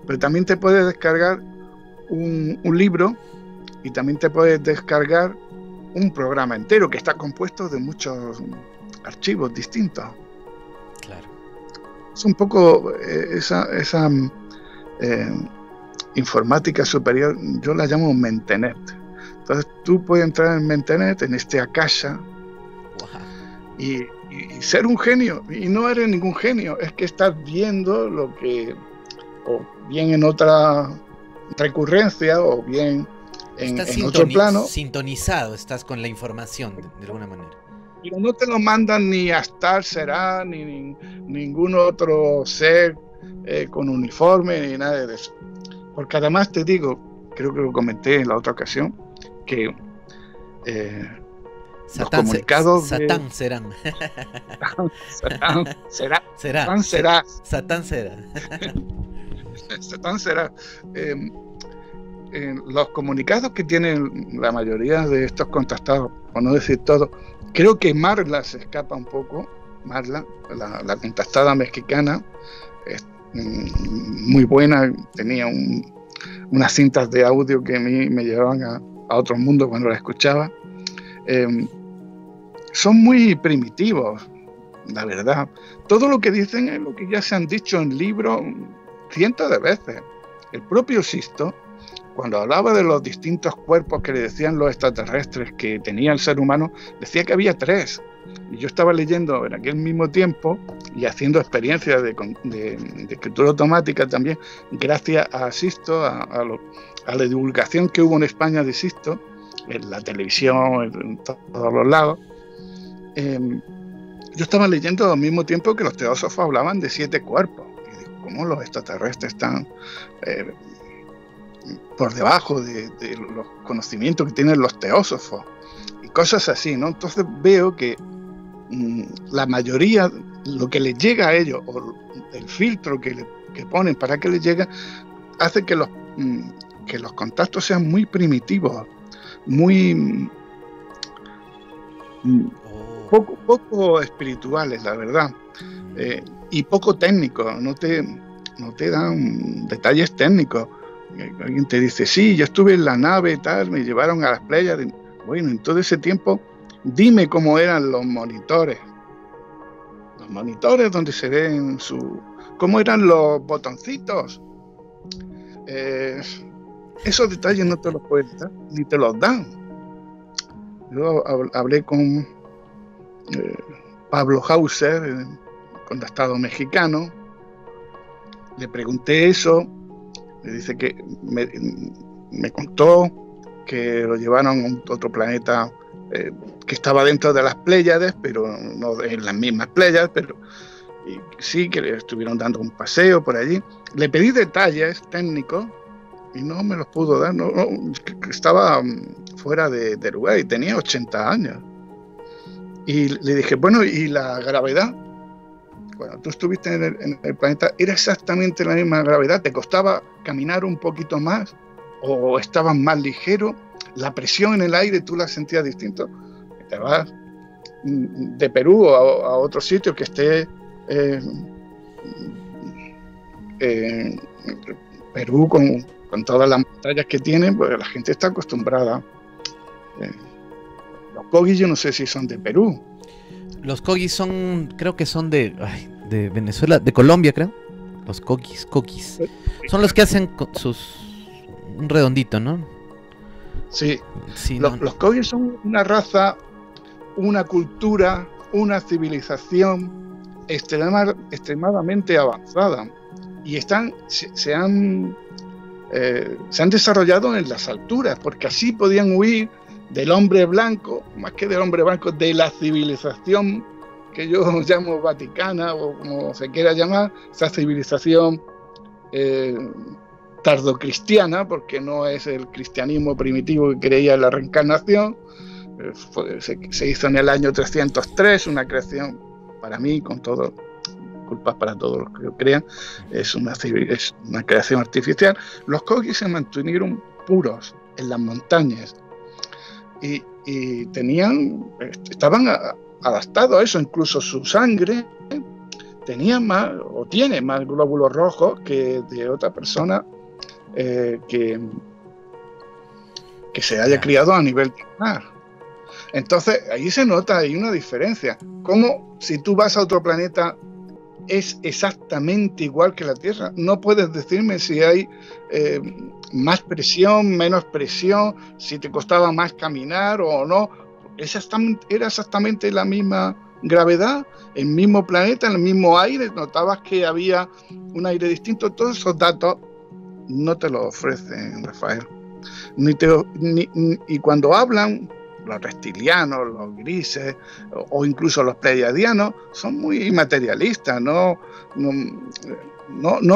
Speaker 2: pero también te puedes descargar un libro, y también te puedes descargar un programa entero que está compuesto de muchos archivos distintos.
Speaker 1: Claro.
Speaker 2: Es un poco esa informática superior, yo la llamo Mentenet. Entonces tú puedes entrar en Mentenet, en este Akasha, y ser un genio, y no eres ningún genio, es que estás viendo lo que, o bien en otra recurrencia, o bien en otro plano.
Speaker 1: Sintonizado estás con la información, de alguna manera.
Speaker 2: Pero no te lo mandan ni a Star Será, ni ningún otro ser con uniforme, ni nada de eso. Porque además te digo, creo que lo comenté en la otra ocasión, que los comunicados
Speaker 1: Satán serán.
Speaker 2: Satán será. Los comunicados que tienen la mayoría de estos contactados, por no decir todo, creo que Marla se escapa un poco. Marla, la contactada mexicana, es muy buena, tenía unas cintas de audio que a mí me llevaban a otro mundo cuando la escuchaba. Son muy primitivos, la verdad. Todo lo que dicen es lo que ya se han dicho en libros cientos de veces. El propio Sisto, cuando hablaba de los distintos cuerpos que le decían los extraterrestres que tenía el ser humano, decía que había 3. Y yo estaba leyendo en aquel mismo tiempo y haciendo experiencias de escritura automática también, gracias a Sisto, a la divulgación que hubo en España de Sisto, en la televisión, en todos los lados. Yo estaba leyendo al mismo tiempo que los teósofos hablaban de 7 cuerpos. Y digo, ¿cómo los extraterrestres están por debajo de los conocimientos que tienen los teósofos? Y cosas así, ¿no? Entonces veo que la mayoría, lo que les llega a ellos, o el filtro que ponen para que les llegue, hace que los contactos sean muy primitivos, muy poco espirituales, la verdad, y poco técnicos. No te dan detalles técnicos. Alguien te dice, sí, yo estuve en la nave y tal, me llevaron a las playas. Bueno, en todo ese tiempo, dime cómo eran los monitores donde se ven cómo eran los botoncitos. Esos detalles no te los pueden dar, ni te los dan. Yo hablé con Pablo Hauser, contactado mexicano, le pregunté eso, me dice que me contó que lo llevaron a otro planeta que estaba dentro de las Pléyades, pero no en las mismas Pléyades, pero sí que le estuvieron dando un paseo por allí. Le pedí detalles técnicos y no me los pudo dar. No, estaba fuera de lugar y tenía 80 años. Y le dije, bueno, ¿y la gravedad? Cuando tú estuviste en el planeta, ¿era exactamente la misma gravedad? ¿Te costaba caminar un poquito más? ¿O estabas más ligero? ¿La presión en el aire tú la sentías distinto? Te vas de Perú a otro sitio que esté Perú con todas las montañas que tienen, pues la gente está acostumbrada. Los Kogis yo no sé si son de Perú.
Speaker 1: Los Kogis creo que son de Venezuela, de Colombia, creo. Los Kogis. Son los que hacen un redondito, ¿no?
Speaker 2: Sí. Los Kogis son una raza, una cultura, una civilización extremadamente avanzada, y se han desarrollado en las alturas, porque así podían huir del hombre blanco, más que del hombre blanco, de la civilización que yo llamo vaticana, o como se quiera llamar, esa civilización tardocristiana, porque no es el cristianismo primitivo que creía en la reencarnación. Se hizo en el año 303, una creación, para mí, con todo, culpas para todos los que lo crean, es una creación artificial. Los Kogi se mantuvieron puros en las montañas y estaban adaptados a eso. Incluso su sangre tenía más, o tiene más glóbulos rojos que de otra persona que se haya criado a nivel mar. Entonces ahí se nota, hay una diferencia. Como si tú vas a otro planeta es exactamente igual que la Tierra. No puedes decirme si hay más presión, menos presión, si te costaba más caminar o no. Era exactamente la misma gravedad, el mismo planeta, el mismo aire. Notabas que había un aire distinto. Todos esos datos no te los ofrecen, Rafael. Y cuando hablan, los reptilianos, los grises o incluso los pleiadianos son muy materialistas, no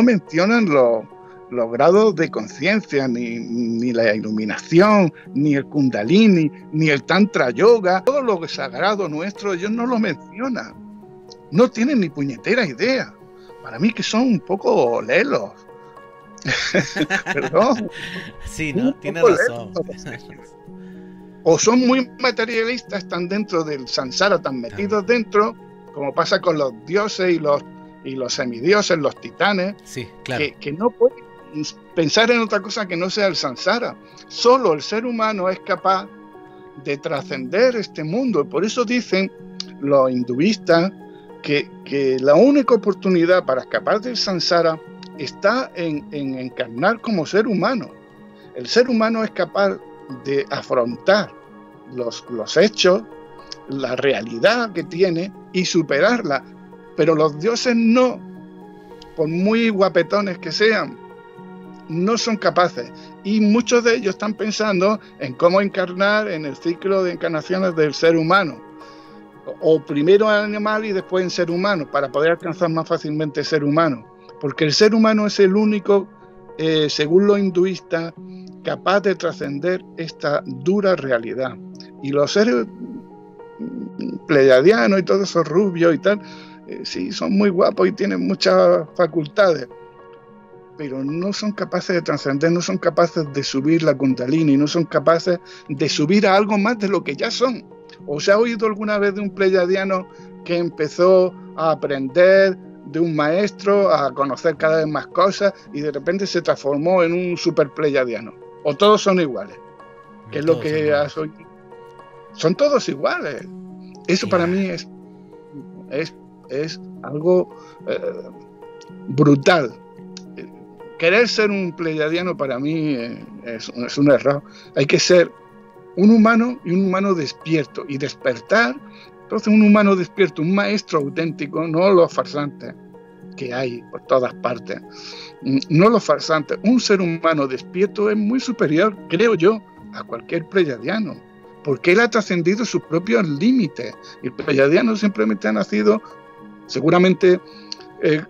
Speaker 2: mencionan los grados de conciencia, ni la iluminación, ni el kundalini, ni el tantra yoga. Todo lo sagrado nuestro ellos no lo mencionan, no tienen ni puñetera idea. Para mí que son un poco lelos. Perdón.
Speaker 1: Sí, ¿no? Tiene razón.
Speaker 2: O son muy materialistas, están dentro del samsara, tan metidos dentro, como pasa con los dioses y los semidioses, los titanes,
Speaker 1: sí, claro,
Speaker 2: que no pueden pensar en otra cosa que no sea el samsara. Solo el ser humano es capaz de trascender este mundo. Por eso dicen los hinduistas que la única oportunidad para escapar del samsara está en encarnar como ser humano. El ser humano es capaz de afrontar los hechos, la realidad que tiene y superarla, pero los dioses no, por muy guapetones que sean, no son capaces, y muchos de ellos están pensando en cómo encarnar en el ciclo de encarnaciones del ser humano, o primero en animal y después en ser humano, para poder alcanzar más fácilmente ser humano, porque el ser humano es el único, según los hinduistas, capaz de trascender esta dura realidad. Y los seres pleiadianos y todos esos rubios y tal, sí, son muy guapos y tienen muchas facultades, pero no son capaces de trascender, no son capaces de subir la kundalini, no son capaces de subir a algo más de lo que ya son. ¿O se ha oído alguna vez de un pleiadiano que empezó a aprender de un maestro, a conocer cada vez más cosas y de repente se transformó en un super pleiadiano? ¿O todos son iguales? ¿Qué es lo que has oído? Son todos iguales. Eso para mí es algo brutal. Querer ser un pleiadiano para mí es un error. Hay que ser un humano y un humano despierto y despertar. Entonces un humano despierto, un maestro auténtico, no los farsantes que hay por todas partes, no los farsantes. Un ser humano despierto es muy superior, creo yo, a cualquier pleiadiano, porque él ha trascendido sus propios límites. El pleiadiano simplemente ha nacido, seguramente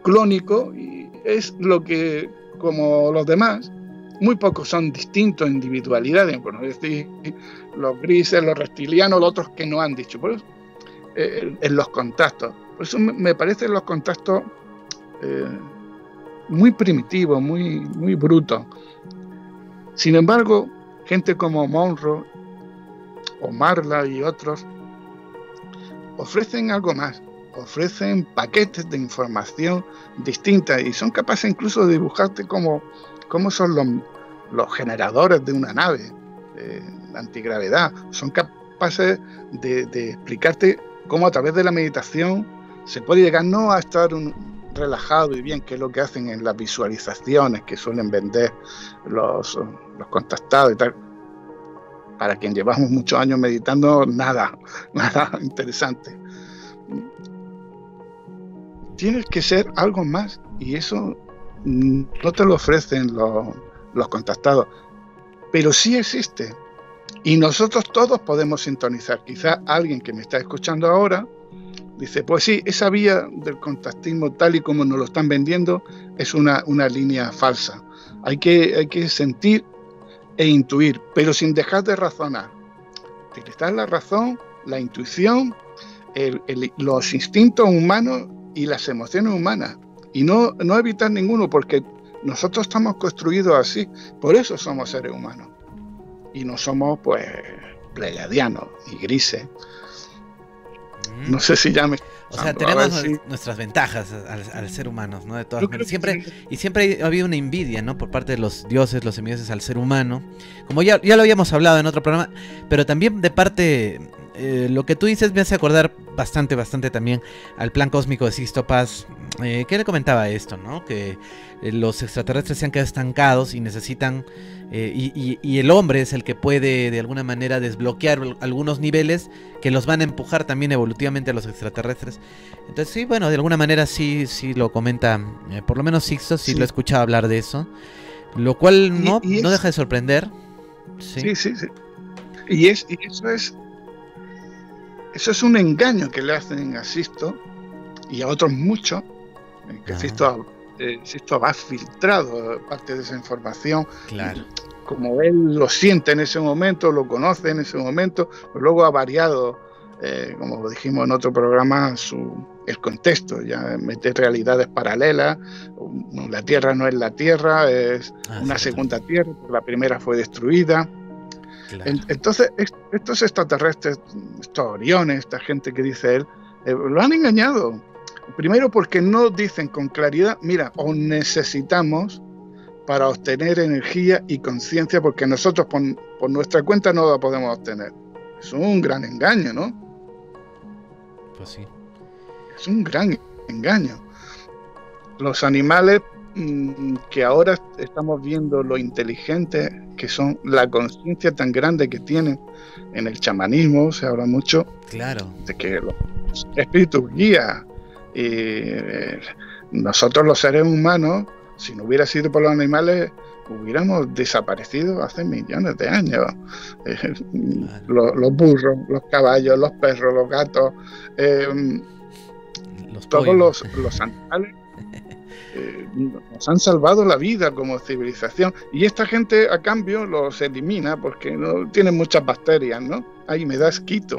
Speaker 2: clónico, y es lo que, como los demás, muy pocos son distintos en individualidades, por no decir los grises, los reptilianos, los otros que no han dicho. Por eso, en los contactos, por eso me parecen los contactos muy primitivos, muy brutos. Sin embargo, gente como Monroe o Marla y otros ofrecen algo más, ofrecen paquetes de información distinta y son capaces incluso de dibujarte cómo son los generadores de una nave antigravedad. Son capaces de explicarte cómo a través de la meditación se puede llegar no a estar relajado y bien, que es lo que hacen en las visualizaciones que suelen vender los contactados y tal. Para quien llevamos muchos años meditando, nada interesante. Tienes que ser algo más, y eso no te lo ofrecen los contactados, pero sí existe. Y nosotros todos podemos sintonizar. Quizás alguien que me está escuchando ahora dice, pues sí, esa vía del contactismo tal y como nos lo están vendiendo es una línea falsa. Hay que sentir e intuir, pero sin dejar de razonar. Utilizar la razón, la intuición, los instintos humanos y las emociones humanas. Y no evitar ninguno, porque nosotros estamos construidos así. Por eso somos seres humanos. Y no somos, pues, pleiadianos y grises. No sé si ya me...
Speaker 1: O sea, tenemos nuestras ventajas al ser humano, ¿no? De todas maneras. Siempre ha habido una envidia, ¿no? Por parte de los dioses, los semidioses al ser humano. Como ya lo habíamos hablado en otro programa. Pero también de parte... lo que tú dices me hace acordar bastante también al plan cósmico de Sixto Paz, que le comentaba esto, ¿no? Que los extraterrestres se han quedado estancados y necesitan, y el hombre es el que puede de alguna manera desbloquear algunos niveles que los van a empujar también evolutivamente a los extraterrestres. Entonces sí, bueno, de alguna manera sí lo comenta, por lo menos Sixto, sí lo he escuchado hablar de eso, lo cual no deja de sorprender.
Speaker 2: Sí. Y eso es un engaño que le hacen a Sixto y a otros muchos, que Sixto ha filtrado parte de esa información.
Speaker 1: Claro.
Speaker 2: Como él lo siente en ese momento, lo conoce en ese momento, pero luego ha variado, como lo dijimos en otro programa, el contexto, ya mete realidades paralelas. La Tierra no es la Tierra, es una segunda Tierra, la primera fue destruida. Claro. Entonces, estos extraterrestres, estos Oriones, esta gente que dice él, lo han engañado. Primero porque no dicen con claridad, mira, os necesitamos para obtener energía y conciencia, porque nosotros por nuestra cuenta no la podemos obtener. Es un gran engaño, ¿no?
Speaker 1: Pues sí.
Speaker 2: Es un gran engaño. Los animales que ahora estamos viendo lo inteligentes que son, la conciencia tan grande que tienen. En el chamanismo se habla mucho,
Speaker 1: claro,
Speaker 2: de que los espíritus guías, y nosotros los seres humanos, si no hubiera sido por los animales, hubiéramos desaparecido hace millones de años. Los burros, los caballos, los perros, los gatos, todos los animales nos han salvado la vida como civilización, y esta gente a cambio los elimina porque no tienen muchas bacterias, ¿no? Ay, me da asquito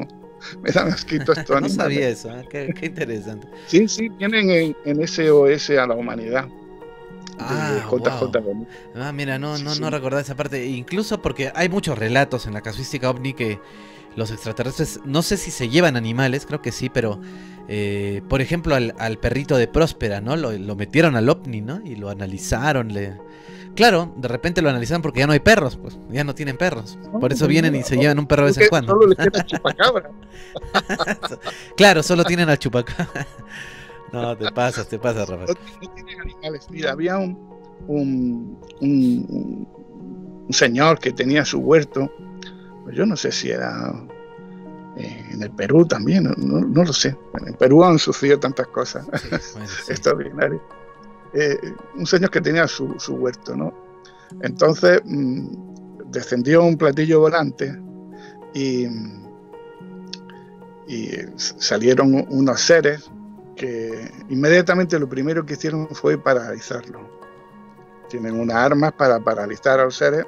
Speaker 2: estos animales.
Speaker 1: No sabía eso, qué interesante.
Speaker 2: Sí, tienen en SOS a la humanidad.
Speaker 1: JJ. Wow. Mira, no recordaba esa parte, incluso porque hay muchos relatos en la casuística ovni que los extraterrestres, no sé si se llevan animales, creo que sí, pero por ejemplo al perrito de Próspera, ¿no? Lo metieron al ovni, ¿no? Y lo analizaron, claro, de repente lo analizaron porque ya no hay perros, pues ya no tienen perros, por eso vienen y se llevan un perro de vez en cuando.
Speaker 2: Solo le queda chupacabra.
Speaker 1: Claro, solo tienen al chupacabra. No, te pasas, Rafa.
Speaker 2: No tienen animales. Mira, había un señor que tenía su huerto. Yo no sé si era en el Perú también, no lo sé. En Perú han sucedido tantas cosas extraordinarias. Un señor que tenía su huerto, ¿no? Entonces descendió un platillo volante y salieron unos seres que inmediatamente lo primero que hicieron fue paralizarlo. Tienen unas armas para paralizar a los seres,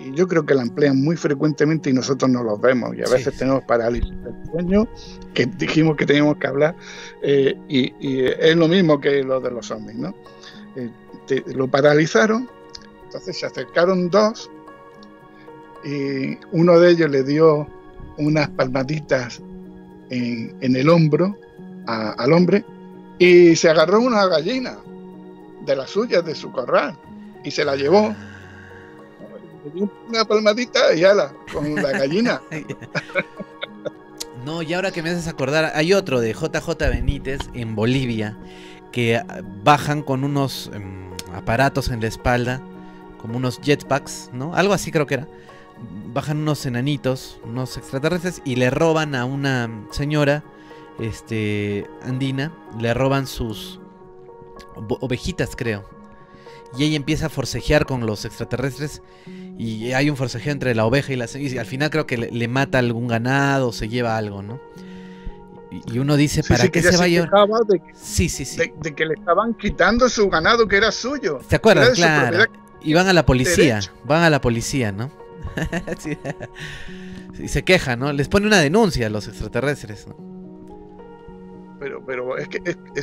Speaker 2: y yo creo que la emplean muy frecuentemente y nosotros no los vemos, y a veces tenemos parálisis del sueño, que dijimos que teníamos que hablar, y es lo mismo que lo de los ovnis, ¿no? Lo paralizaron, entonces se acercaron dos, y uno de ellos le dio unas palmaditas en el hombro al hombre, y se agarró una gallina de las suyas, de su corral, y se la llevó. Le dio una palmadita y ala, con la gallina.
Speaker 1: No, y ahora que me haces acordar, hay otro de JJ Benítez en Bolivia, que bajan con unos aparatos en la espalda, como unos jetpacks, ¿no? Algo así creo que era. Bajan unos enanitos, unos extraterrestres, y le roban a una señora andina, le roban sus ovejitas, creo, y ella empieza a forcejear con los extraterrestres y hay un forcejeo entre la oveja y al final creo que le mata algún ganado, se lleva algo, ¿no? Y uno dice,
Speaker 2: Sí,
Speaker 1: ¿para
Speaker 2: sí,
Speaker 1: qué
Speaker 2: que
Speaker 1: se va a llevar? Sí.
Speaker 2: De que le estaban quitando su ganado que era suyo.
Speaker 1: ¿Te acuerdas?
Speaker 2: Era de su
Speaker 1: Claro. Y van a la policía,
Speaker 2: derecho.
Speaker 1: ¿no? Sí. Y se queja, ¿no? Les pone una denuncia a los extraterrestres, ¿no?
Speaker 2: Pero es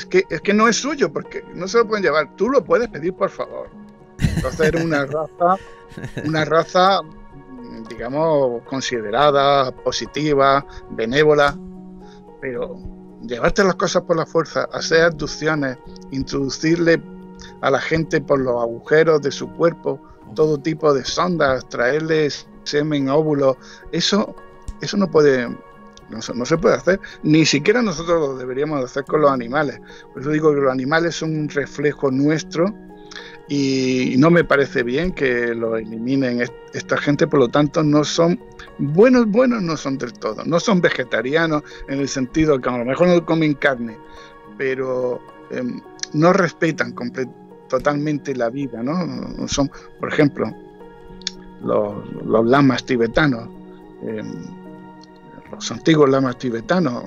Speaker 2: que no es suyo, porque no se lo pueden llevar. Tú lo puedes pedir, por favor. Entonces era una raza, digamos, considerada, positiva, benévola, pero llevarte las cosas por la fuerza, hacer abducciones, introducirle a la gente por los agujeros de su cuerpo todo tipo de sondas, traerles semen, óvulos, eso no puede, no se puede hacer, ni siquiera nosotros lo deberíamos hacer con los animales. Por eso digo que los animales son un reflejo nuestro y no me parece bien que lo eliminen esta gente. Por lo tanto, no son buenos, no son del todo, no son vegetarianos en el sentido que a lo mejor no comen carne, pero no respetan totalmente la vida, ¿no? Son, por ejemplo, los lamas tibetanos, los antiguos lamas tibetanos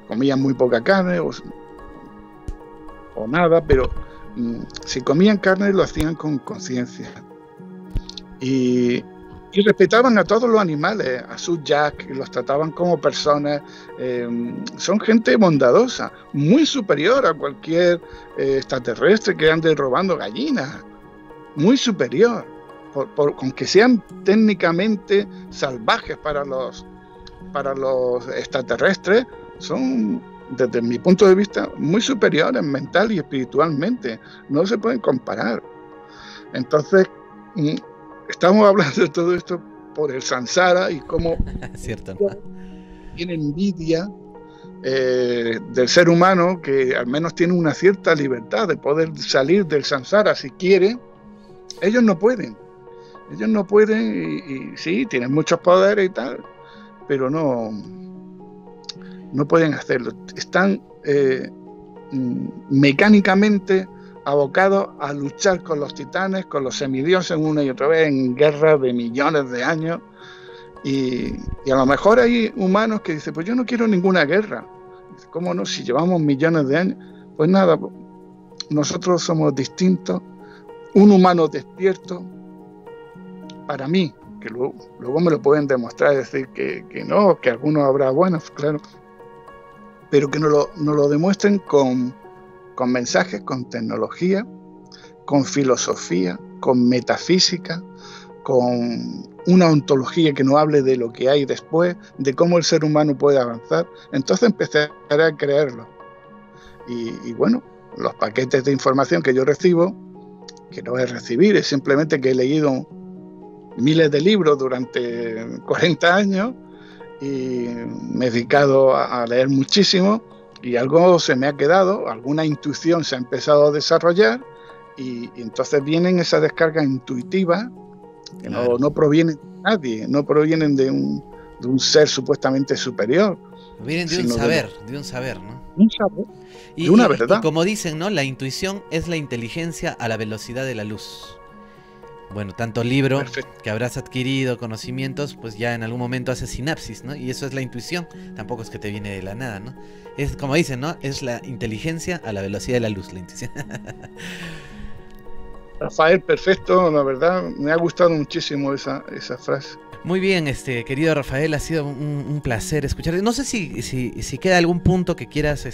Speaker 2: comían muy poca carne o nada, pero si comían carne lo hacían con conciencia y respetaban a todos los animales, a sus yak, los trataban como personas. Son gente bondadosa, muy superior a cualquier extraterrestre que ande robando gallinas, muy superior, aunque sean técnicamente salvajes para los extraterrestres, son, desde mi punto de vista, muy superiores mental y espiritualmente, no se pueden comparar. Entonces, estamos hablando de todo esto por el samsara y cómo
Speaker 1: cierto, ¿no?
Speaker 2: Tiene envidia del ser humano, que al menos tiene una cierta libertad de poder salir del samsara si quiere. Ellos no pueden y sí, tienen muchos poderes y tal, pero no pueden hacerlo. Están mecánicamente abocados a luchar con los titanes, con los semidioses una y otra vez en guerras de millones de años, y a lo mejor hay humanos que dicen, pues yo no quiero ninguna guerra. ¿Cómo no? Si llevamos millones de años. Pues nada, nosotros somos distintos. Un humano despierto, para mí, que luego me lo pueden demostrar, decir que no, que algunos habrá buenos, claro, pero que nos lo demuestren con mensajes, con tecnología, con filosofía, con metafísica, con una ontología que nos hable de lo que hay después, de cómo el ser humano puede avanzar. Entonces empezaré a creerlo. Y bueno, los paquetes de información que yo recibo, que no es recibir, es simplemente que he leído miles de libros durante 40 años y me he dedicado a leer muchísimo, y algo se me ha quedado, alguna intuición se ha empezado a desarrollar, y entonces vienen esas descargas intuitivas que claro, no provienen de nadie, no provienen de un ser supuestamente superior.
Speaker 1: Vienen de un saber, ¿no?
Speaker 2: Un saber, de una verdad.
Speaker 1: Y como dicen, ¿no? La intuición es la inteligencia a la velocidad de la luz. Bueno, tanto libro Perfecto. Que habrás adquirido, conocimientos, pues ya en algún momento hace sinapsis, ¿no? Y eso es la intuición, tampoco es que te viene de la nada, ¿no? Es como dicen, ¿no? Es la inteligencia a la velocidad de la luz, la intuición.
Speaker 2: Rafael, perfecto, la verdad, me ha gustado muchísimo esa frase.
Speaker 1: Muy bien, querido Rafael, ha sido un placer escucharte. No sé si queda algún punto que quieras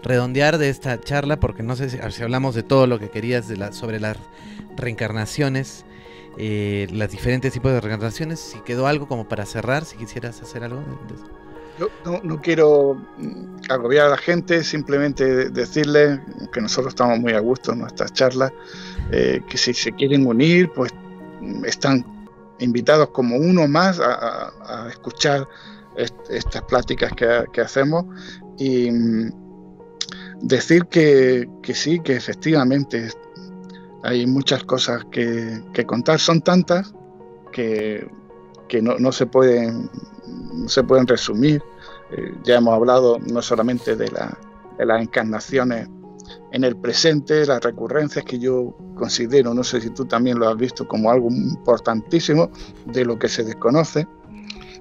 Speaker 1: redondear de esta charla, porque no sé si hablamos de todo lo que querías sobre las reencarnaciones, los diferentes tipos de reencarnaciones. Si quedó algo como para cerrar, si quisieras hacer algo.
Speaker 2: Yo no quiero agobiar a la gente, simplemente decirles que nosotros estamos muy a gusto en nuestras charlas, que si se quieren unir, pues están invitados como uno más a escuchar estas pláticas que hacemos, y decir que sí, que efectivamente hay muchas cosas que contar. Son tantas que no se pueden resumir. Ya hemos hablado no solamente de las encarnaciones en el presente, las recurrencias que yo considero, no sé si tú también lo has visto, como algo importantísimo de lo que se desconoce,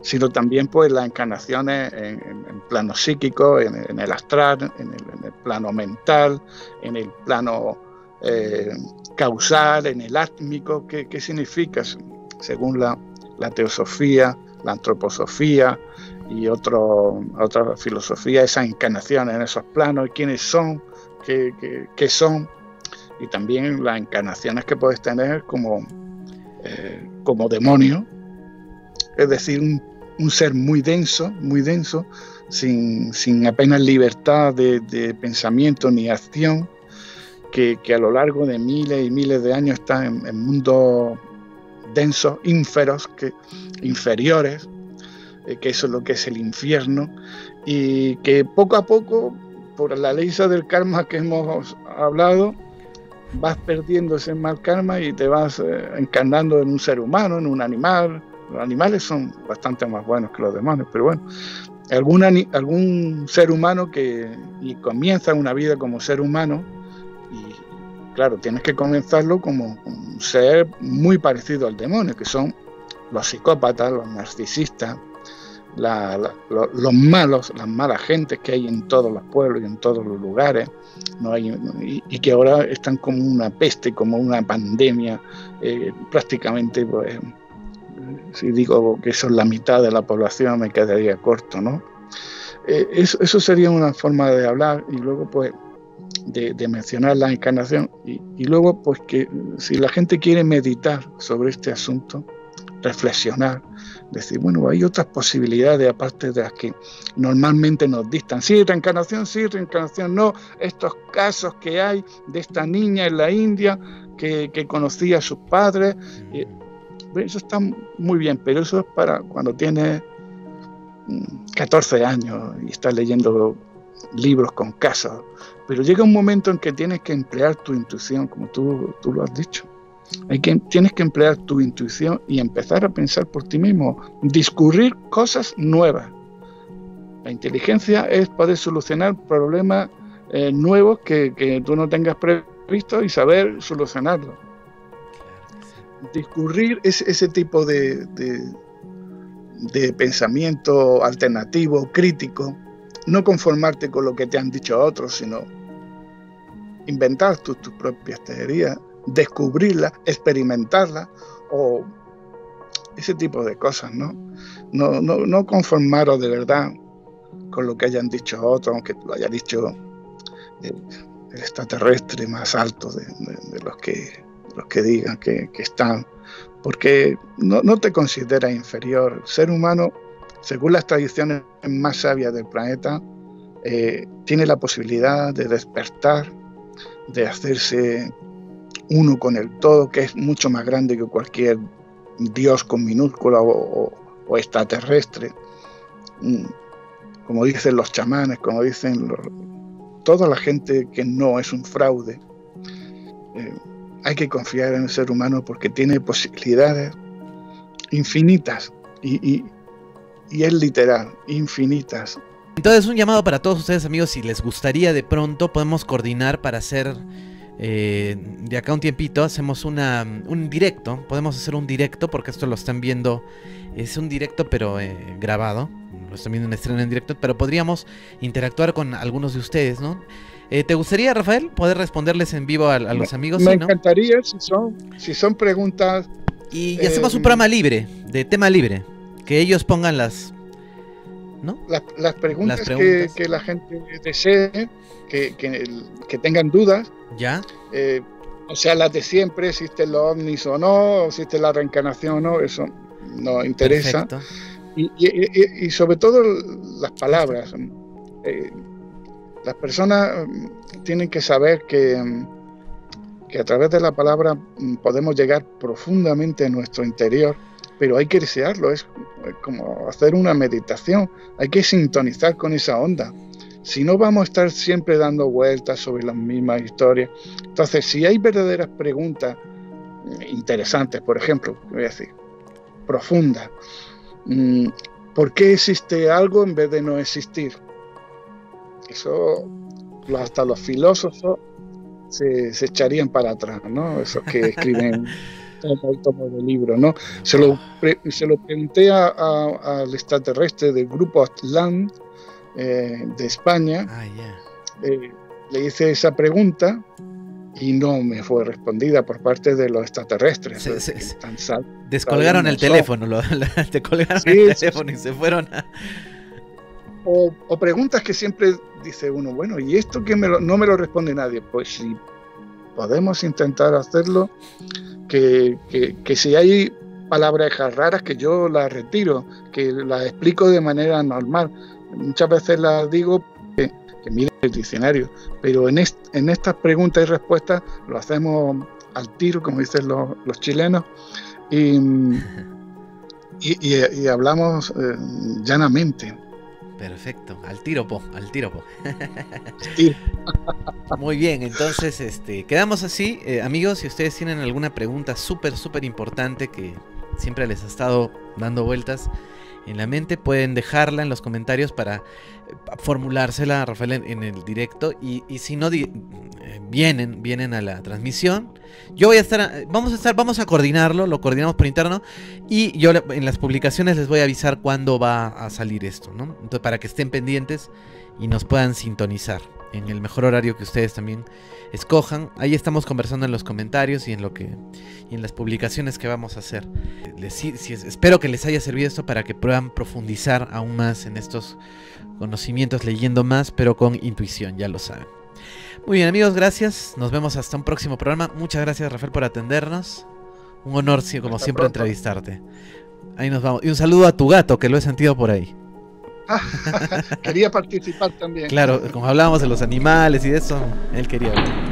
Speaker 2: sino también pues las encarnaciones en plano psíquico, en el astral, en el plano mental, en el plano causal, en el átmico. ¿Qué significa? Según la teosofía, la antroposofía y otra filosofía, esas encarnaciones en esos planos, quiénes son, qué son, y también las encarnaciones que puedes tener como demonio, es decir, un ser muy denso, sin apenas libertad de pensamiento ni acción, que a lo largo de miles y miles de años está en mundos densos, inferiores, que eso es lo que es el infierno, y que poco a poco, por la ley del karma que hemos hablado, vas perdiendo ese mal karma y te vas encarnando en un ser humano, en un animal. Los animales son bastante más buenos que los demonios, pero bueno, algún ser humano y comienza una vida como ser humano, y claro, tienes que comenzarlo como un ser muy parecido al demonio, que son los psicópatas, los narcisistas, los malos, las malas gentes que hay en todos los pueblos y en todos los lugares, ¿no? Y que ahora están como una peste, como una pandemia, prácticamente, pues, si digo que son la mitad de la población me quedaría corto, ¿no? Eso sería una forma de hablar, y luego pues de mencionar la encarnación, y luego pues que si la gente quiere meditar sobre este asunto, reflexionar, decir, bueno, hay otras posibilidades aparte de las que normalmente nos dictan. Sí, reencarnación no. Estos casos que hay de esta niña en la India que conocía a sus padres, eso está muy bien, pero eso es para cuando tienes 14 años y estás leyendo libros con casos. Pero llega un momento en que tienes que emplear tu intuición, como tú lo has dicho. Tienes que emplear tu intuición y empezar a pensar por ti mismo, discurrir cosas nuevas. La inteligencia es poder solucionar problemas nuevos que tú no tengas previsto y saber solucionarlos. Discurrir ese tipo de pensamiento alternativo, crítico, no conformarte con lo que te han dicho otros, sino inventar tus propias teorías, descubrirlas, experimentarlas, o ese tipo de cosas, ¿no? No conformaros de verdad con lo que hayan dicho otros, aunque lo haya dicho el extraterrestre más alto de los que digan que están, porque no te consideras inferior. El ser humano, según las tradiciones más sabias del planeta, tiene la posibilidad de despertar, de hacerse uno con el todo, que es mucho más grande que cualquier dios con minúscula o extraterrestre, como dicen los chamanes, como dicen toda la gente que no es un fraude. Hay que confiar en el ser humano porque tiene posibilidades infinitas, y es literal, infinitas.
Speaker 1: Entonces, un llamado para todos ustedes, amigos, si les gustaría, de pronto podemos coordinar para hacer de acá un tiempito, hacemos un directo. Podemos hacer un directo, porque esto lo están viendo, es un directo pero grabado, lo están viendo en estreno en directo, pero podríamos interactuar con algunos de ustedes, ¿no? ¿Te gustaría, Rafael, poder responderles en vivo a los amigos?
Speaker 2: Me
Speaker 1: ¿sí, no?
Speaker 2: encantaría, si son preguntas.
Speaker 1: Y hacemos un programa libre, de tema libre, que ellos pongan las... ¿no?
Speaker 2: Las preguntas que la gente desee, que tengan dudas.
Speaker 1: ¿Ya?
Speaker 2: O sea, las de siempre, existen los ovnis o no, existe la reencarnación o no, eso nos interesa. Y sobre todo las palabras. Las personas tienen que saber que a través de la palabra podemos llegar profundamente a nuestro interior, pero hay que desearlo, es como hacer una meditación, hay que sintonizar con esa onda. Si no, vamos a estar siempre dando vueltas sobre las mismas historias. Entonces, si hay verdaderas preguntas interesantes, por ejemplo, voy a decir, profundas, ¿por qué existe algo en vez de no existir? Eso hasta los filósofos se echarían para atrás, ¿no? Esos que escriben tomo de libro, ¿no? Se lo pregunté al extraterrestre del grupo Aztlán de España. Le hice esa pregunta y no me fue respondida por parte de los extraterrestres.
Speaker 1: Descolgaron el teléfono, te colgaron el teléfono y se fueron a...
Speaker 2: O preguntas que siempre dice uno, bueno, ¿y esto que no me lo responde nadie? Pues si podemos intentar hacerlo, que si hay palabras raras, que yo las retiro, que las explico de manera normal. Muchas veces las digo que miren el diccionario, pero en estas preguntas y respuestas lo hacemos al tiro, como dicen los chilenos, y hablamos llanamente.
Speaker 1: Perfecto, al tiro po.
Speaker 2: Sí.
Speaker 1: Muy bien, entonces quedamos así, amigos. Si ustedes tienen alguna pregunta súper importante que siempre les ha estado dando vueltas en la mente, pueden dejarla en los comentarios para formulársela a Rafael en el directo, y si no vienen a la transmisión, yo voy a estar, vamos a coordinarlo, lo coordinamos por interno, y yo en las publicaciones les voy a avisar cuándo va a salir esto, ¿no? Entonces, para que estén pendientes y nos puedan sintonizar en el mejor horario que ustedes también escojan. Ahí estamos conversando en los comentarios y en las publicaciones que vamos a hacer. Espero que les haya servido esto para que puedan profundizar aún más en estos conocimientos, leyendo más, pero con intuición, ya lo saben. Muy bien, amigos, gracias. Nos vemos hasta un próximo programa. Muchas gracias, Rafael, por atendernos. Un honor, como hasta siempre, pronto. Entrevistarte. Ahí nos vamos. Y un saludo a tu gato, que lo he sentido por ahí.
Speaker 2: Quería participar también.
Speaker 1: Claro, como hablábamos de los animales y de eso, él quería hablar.